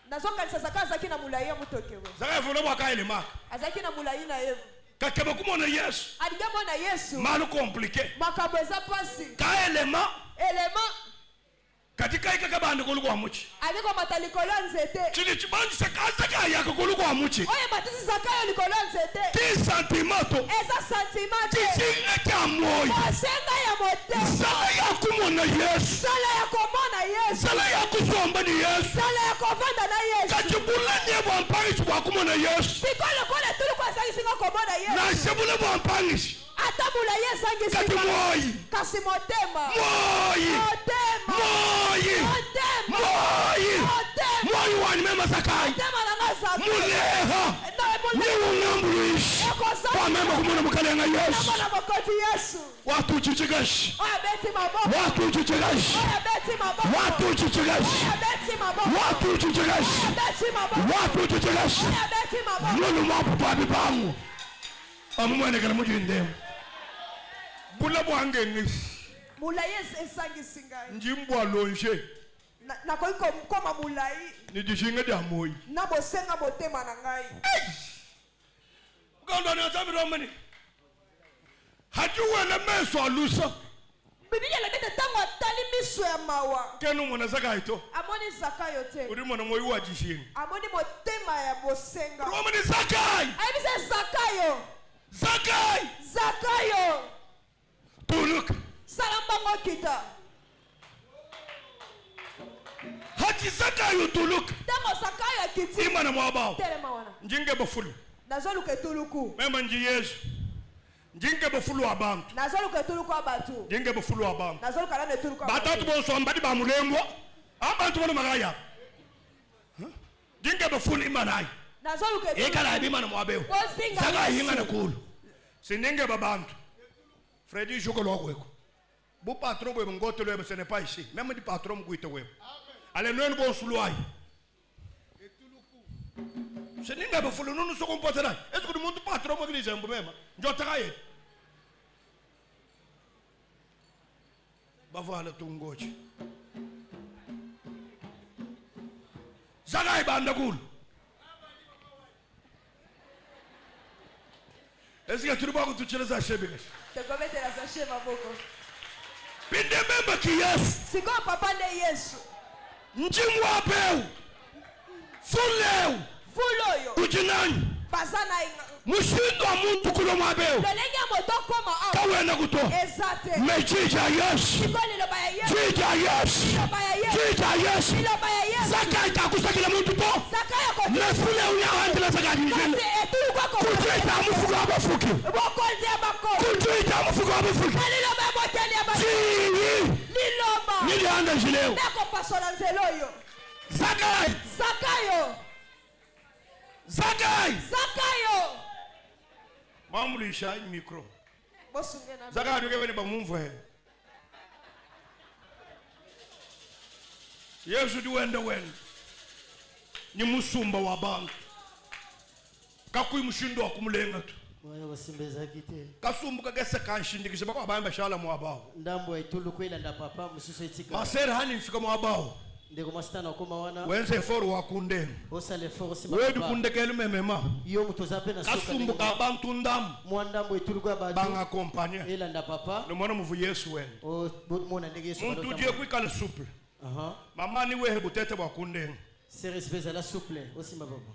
Nazokanisa Zakayo azaki na mulayi mutokewe. Zakayo vula mwaka elema. Azaki na mulayi na yevu. Kakeba kumona Yesu. Adigamo na Yesu. Malu compliqué. Makambo eza pasi. Ka elema. Elema. katika ika bande kulikuwa muchi aliko matalikolo nzete chini chibanji sekazaka yako kulikuwa muchi oye batisi zakayo likolo nzete ti sentimato eza sentimate tisinga kya moyo senga ya mote sala ya kumona Yesu sala ya komona Yesu sala ya kusomba ni Yesu sala ya kovanda na Yesu kachibulanye bwampangishi bwa kumona Yesu sikolo kole tuli kwa sangisinga komona Yesu na shebule bwampangishi atabula Yesu angisinga kati moyi kasi motema moyi motema moyi motema moyi motema moyi wani mema Zakai motema na ngaza muleha ni unambulishi kwa mema kumona mukalenga Yesu na makoti Yesu watu chichigashi oya beti maboko watu chichigashi oya beti maboko watu chichigashi oya beti maboko watu chichigashi oya beti maboko watu chichigashi oya beti maboko nulu mwapu pabi pangu amumwane kana mujindemu bula bwange nisi mula Yesu esangisinga njimbwa lonje na koiko mkoma mulai ni dishinga dia moyi na bosenga motema na ngai ngondo ni azabi romani hajuwe na meso alusa Biblia la bete tango atali miso ya mawa kenu mwana Zakai to amoni Zakayo te uri mwana moyi wa jishini amoni motema ya bosenga romani Zakai ayibise Zakayo Zakai Zakayo tuluk salambango kita haji Zakai tuluk tango Zakayo kiti imana mwabao telema wana njinge bofulu nazoluka tuluku mema nji Yesu njinge bofulu abantu nazoluka tuluku abatu njinge bofulu abantu nazoluka lane tuluku abatu batatu bonso mbadi ba mulengwa abantu bano magaya njinge bofulu imana ai nazoluka tuluku ekala imana mwabeo Zakai ingana kulu sininge babantu Fredi joko lokweko bu patron bwe ngoto lwe ce n'est pas ici même di patron mguite webo ale non bon suluai sininge bofulu nunu soko mpotera est-ce que du monde patron mo glise mbo mema njota kaye bavala tungochi Zakai banda kulu est-ce que tu vas kutucheleza shebika tegomete la sashe maboko pinde memba ki Yesu siko papa ne Yesu njimwa peu fuleu fuloyo ujinani bazana mushindo wa muntu kulo mwabeu lelenge moto koma au kawena kuto ezate mechija Yesu sikoli lo baya Yesu chija Yesu lo baya Yesu chija Yesu lo baya Yesu Zakai takusakila muntu to Zakayo ko nefuleu ya handela Zakai njini etulu kwako kutuita mufuko abafuki bokonzi abako kutuita mufuko abafuki kalilo bemoteni abako chini liloma nili handa njileo beko pasola nzeloyo Zakai Zakayo Zakai Zakayo mamulisha micro bosungena Zakai duke bene bamumve Yesu diwende wende ni musumba wa bantu kakuyi mushindo wa kumulenga tu Moyo wasimbeza kite kasumbuka gese kanshindikisha bako abamba shala mu abao ndambo etulu kwela nda papa mususu etika masere hani mfika mu abao ndeko masitana okoma wana wenze foru wa kunde osale force wedu kundekele memema yo mutozape na soka kasumbuka abantu ndamu mwandambo etulu kwa badu banga kompanya ela nda papa no mwana muvu Yesu wende o mona ndege Yesu muntu je kwikala souple mama ni wehe butete wa kunde sere spesa la souple osimba papa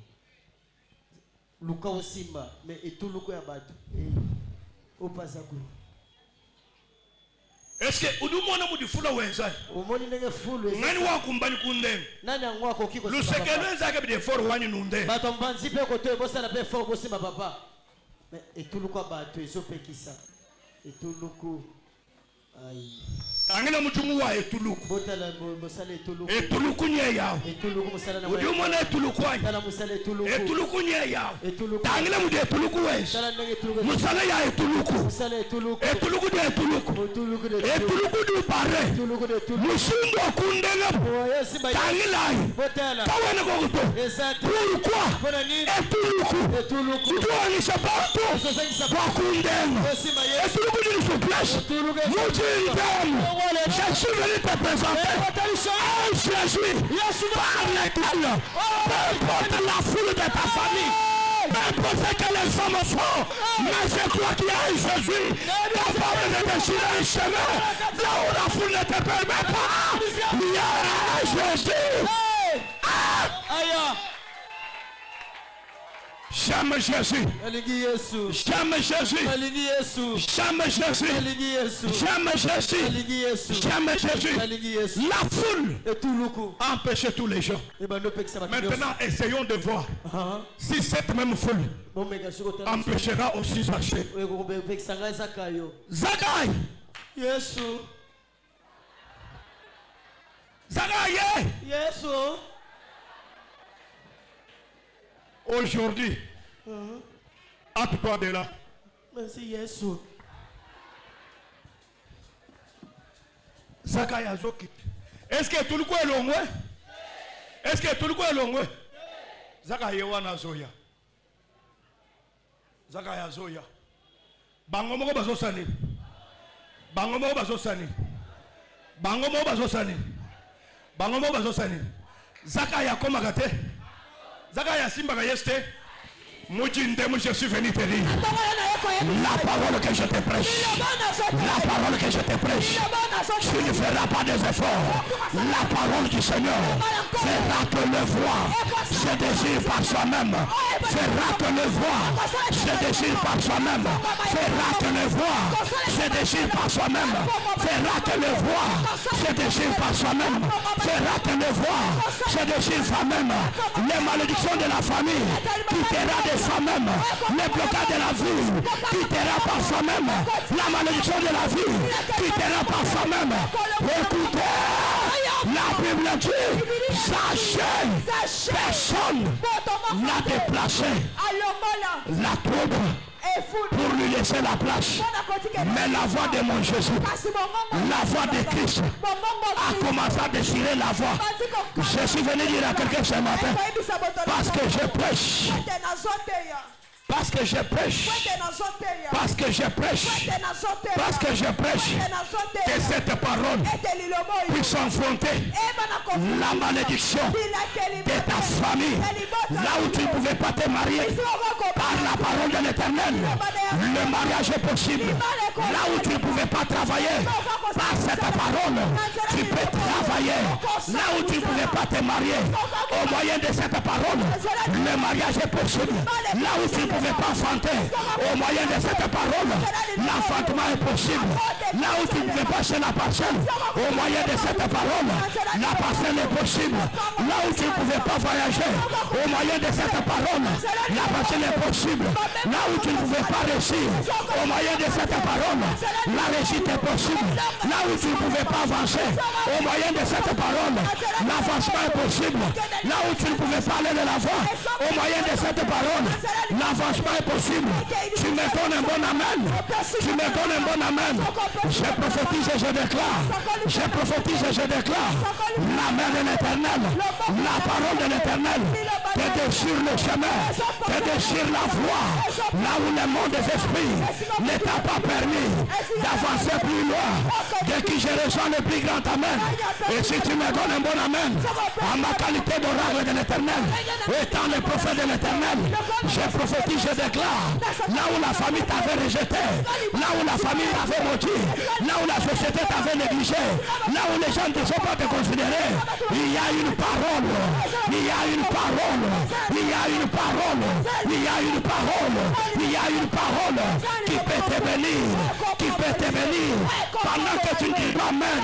luka osimba me etulu kwa badu opasa ku eske udumona mudifula wenza omoni ndenge fulu ngani wakumbani kunde nani angwako kiko lusekeleza ke bide foru wani nunde bato mbanzi pe koto bosala pe fort bosimba papa me etulu kwa badu ezopekisa etuluku ai angela mutumu wa etuluku botala musala etuluku etuluku nye yao etuluku musala na udumona etuluku wani tala musala etuluku etuluku nye yao etuluku angela mude etuluku wenza tala ndenge etuluku musala ya etuluku musala etuluku etuluku de etuluku etuluku de etuluku du pare etuluku de etuluku mushindo kundele oyo simba tangilai botala kawene ko kuto exact pourquoi bona nini etuluku etuluku tuanisha bantu kwa kundele simba yesu etuluku ni souplesse etuluku mujindemu je suis venu te présenter un Jésus par lequel peu importe la foule de ta famille Peu importe que les hommes font, mais je crois qu'il y a un Jésus capable de déchirer un chemin là où la foule ne te permet pas. Il y a un Jésus. J'aime Jésus. J'aime Jésus. J'aime Jésus. J'aime Jésus. J'aime Jésus. La foule a empêché tous les gens. Maintenant, essayons de voir si cette même foule empêchera aussi Zachée. Zachai. Zachai. Aujourd'hui, hâte-toi de là. Merci Yesu. Zachai Azokit. Est-ce que tout le monde est long? Est-ce que tout le monde est long? Zachai Yewana Zoya. Zachai Azoya. Bangomo bazosani. Bangomo bazosani. Bangomo bazosani. Bangomo bazosani. Zachai Yakomagate. Zachai Simbaga Yeste. Je suis venu te dire la parole que je te prêche. La parole que je te prêche. Tu ne feras pas des efforts. La parole du Seigneur fera te le voir. Se désire par soi-même. Fera te le voir. Se désire par soi-même. Fera te le voir. Se désire par soi-même. Fera te le voir. Se désire par soi-même. Fera te le voir. Se désire soi-même. Les malédictions de la famille quittera de soi-même. Les blocages de la vie quittera par soi-même. La malédiction de la vie quittera par soi-même. Écoutez, la Bible dit, sachez, personne n'a déplacé la troupe pour lui laisser la place. Mais la voix de mon Jésus, la voix de Christ a commencé à déchirer la voix. Je suis venu dire à quelqu'un ce matin, parce que je prêche. Parce que je prêche. Parce que je prêche. Parce que je prêche. Que cette parole puisse affronter la malédiction de ta famille. Là où tu ne pouvais pas te marier, par la parole de l'Éternel, le mariage est possible. Là où tu ne pouvais pas travailler, par cette parole, tu peux travailler. Là où tu ne pouvais pas te marier, au moyen de cette parole, le mariage est possible. Là où tu ne pouvais pas enfanter, au moyen de cette parole, l'enfantement est possible. Là où tu ne pouvais pas chez la parcelle, au moyen de cette parole, la parcelle est possible. Là où tu ne pouvais pas voyager, au moyen de cette parole, la parcelle est possible. Là où tu ne pouvais pas réussir, au moyen de cette parole, la réussite est possible. Là où tu ne pouvais pas avancer, au moyen de cette parole, l'avancement est possible. Là où tu ne pouvais pas aller de l'avant, au moyen de cette parole, l'avancement est possible. Tu me donnes un bon amen. Tu me donnes un bon amen. Je prophétise et je déclare. Je prophétise et je déclare. La main de l'Éternel, la parole de l'Éternel te déchire le chemin, te déchire la voie. Là où le monde des esprits ne t'a pas permis d'avancer plus loin. De qui je reçois le plus grand amen. Et si tu me donnes un bon amen, en ma qualité d'oracle de l'Éternel, étant le prophète de l'Éternel, je prophétise, je déclare, là où la famille t'avait rejeté, là où la famille t'avait maudit, là où la société t'avait négligé, là où les gens ne sont pas te considérer, il y a une parole, il y a une parole, il y a une parole, il y a une parole, il y a une parole qui peut te bénir, qui peut te bénir. Pendant que tu ne dis pas amen,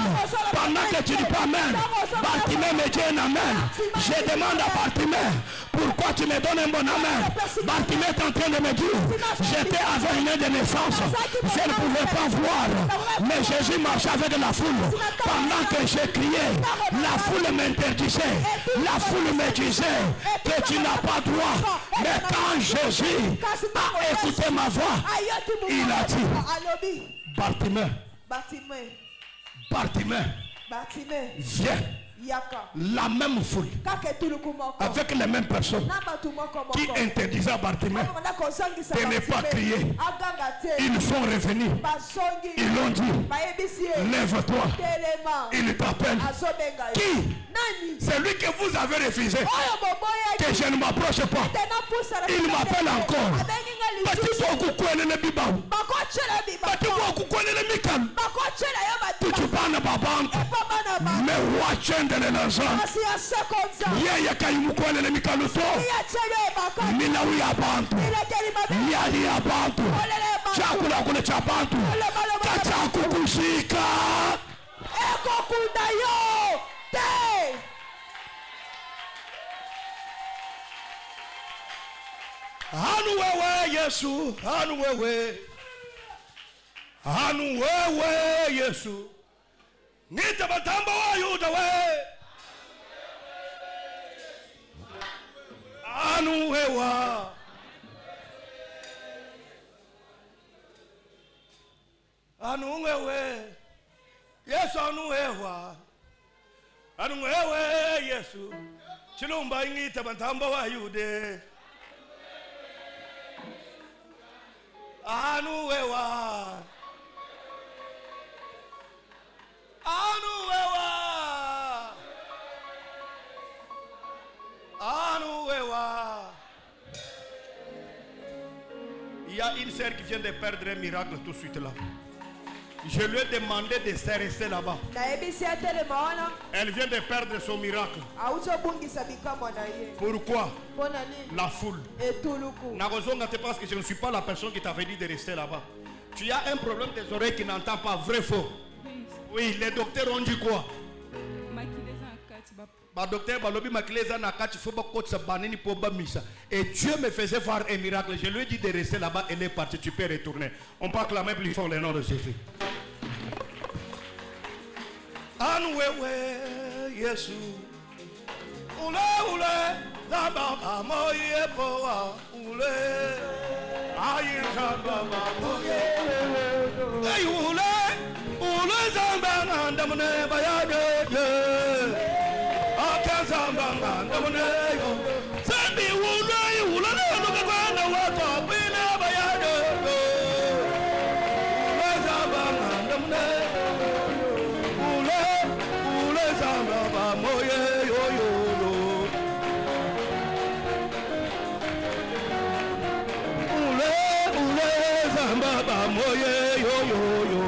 pendant que tu ne dis pas amen, Bartimée me dit un amen. Je demande à Bartimée, pourquoi tu me donnes un bon amen? Bartimée est en train de me dire, j'étais aveugle de naissance, je ne pouvais pas voir, mais Jésus marchait avec la foule. Pendant que j'ai crié, la foule m'interdisait, la foule me disait que tu n'as pas droit. Mais quand Jésus a écouté ma voix, il a dit, Bartimée, Bartimée, viens. la même foule, avec les mêmes personnes, qui interdisaient à Bartimée de ne pas crier. Ils sont revenus. Ils l'ont dit, lève-toi. Il t'appelle. Qui? C'est lui que vous avez refusé. Que je ne m'approche pas. Il m'appelle encore. Mais watchende le naza yeye kaimukwele le mikaluto minawi ya bantu yali ya bantu chakula kule cha bantu kachakukushika eko kudayo te anu wewe Yesu anu wewe Yesu Nita batamba wa Yuda we anu wewa anu wewe Yesu anu wewe Yesu chilumba ingita batamba wa Yuda anu wewa Il y a une sœur qui vient de perdre un miracle tout de suite là. Je lui ai demandé de se rester là-bas. Elle vient de perdre son miracle. Pourquoi? La foule. Parce que je ne suis pas la personne qui t'avait dit de rester là-bas. Tu as un problème des oreilles qui n'entend pas, vrai faux? Oui, les docteurs ont dit quoi? Et Dieu me faisait voir un miracle. Je lui ai dit de rester là-bas. Elle est partie. Tu peux retourner. On peut acclamer plus fort le nom de Jésus. Yesu. Yo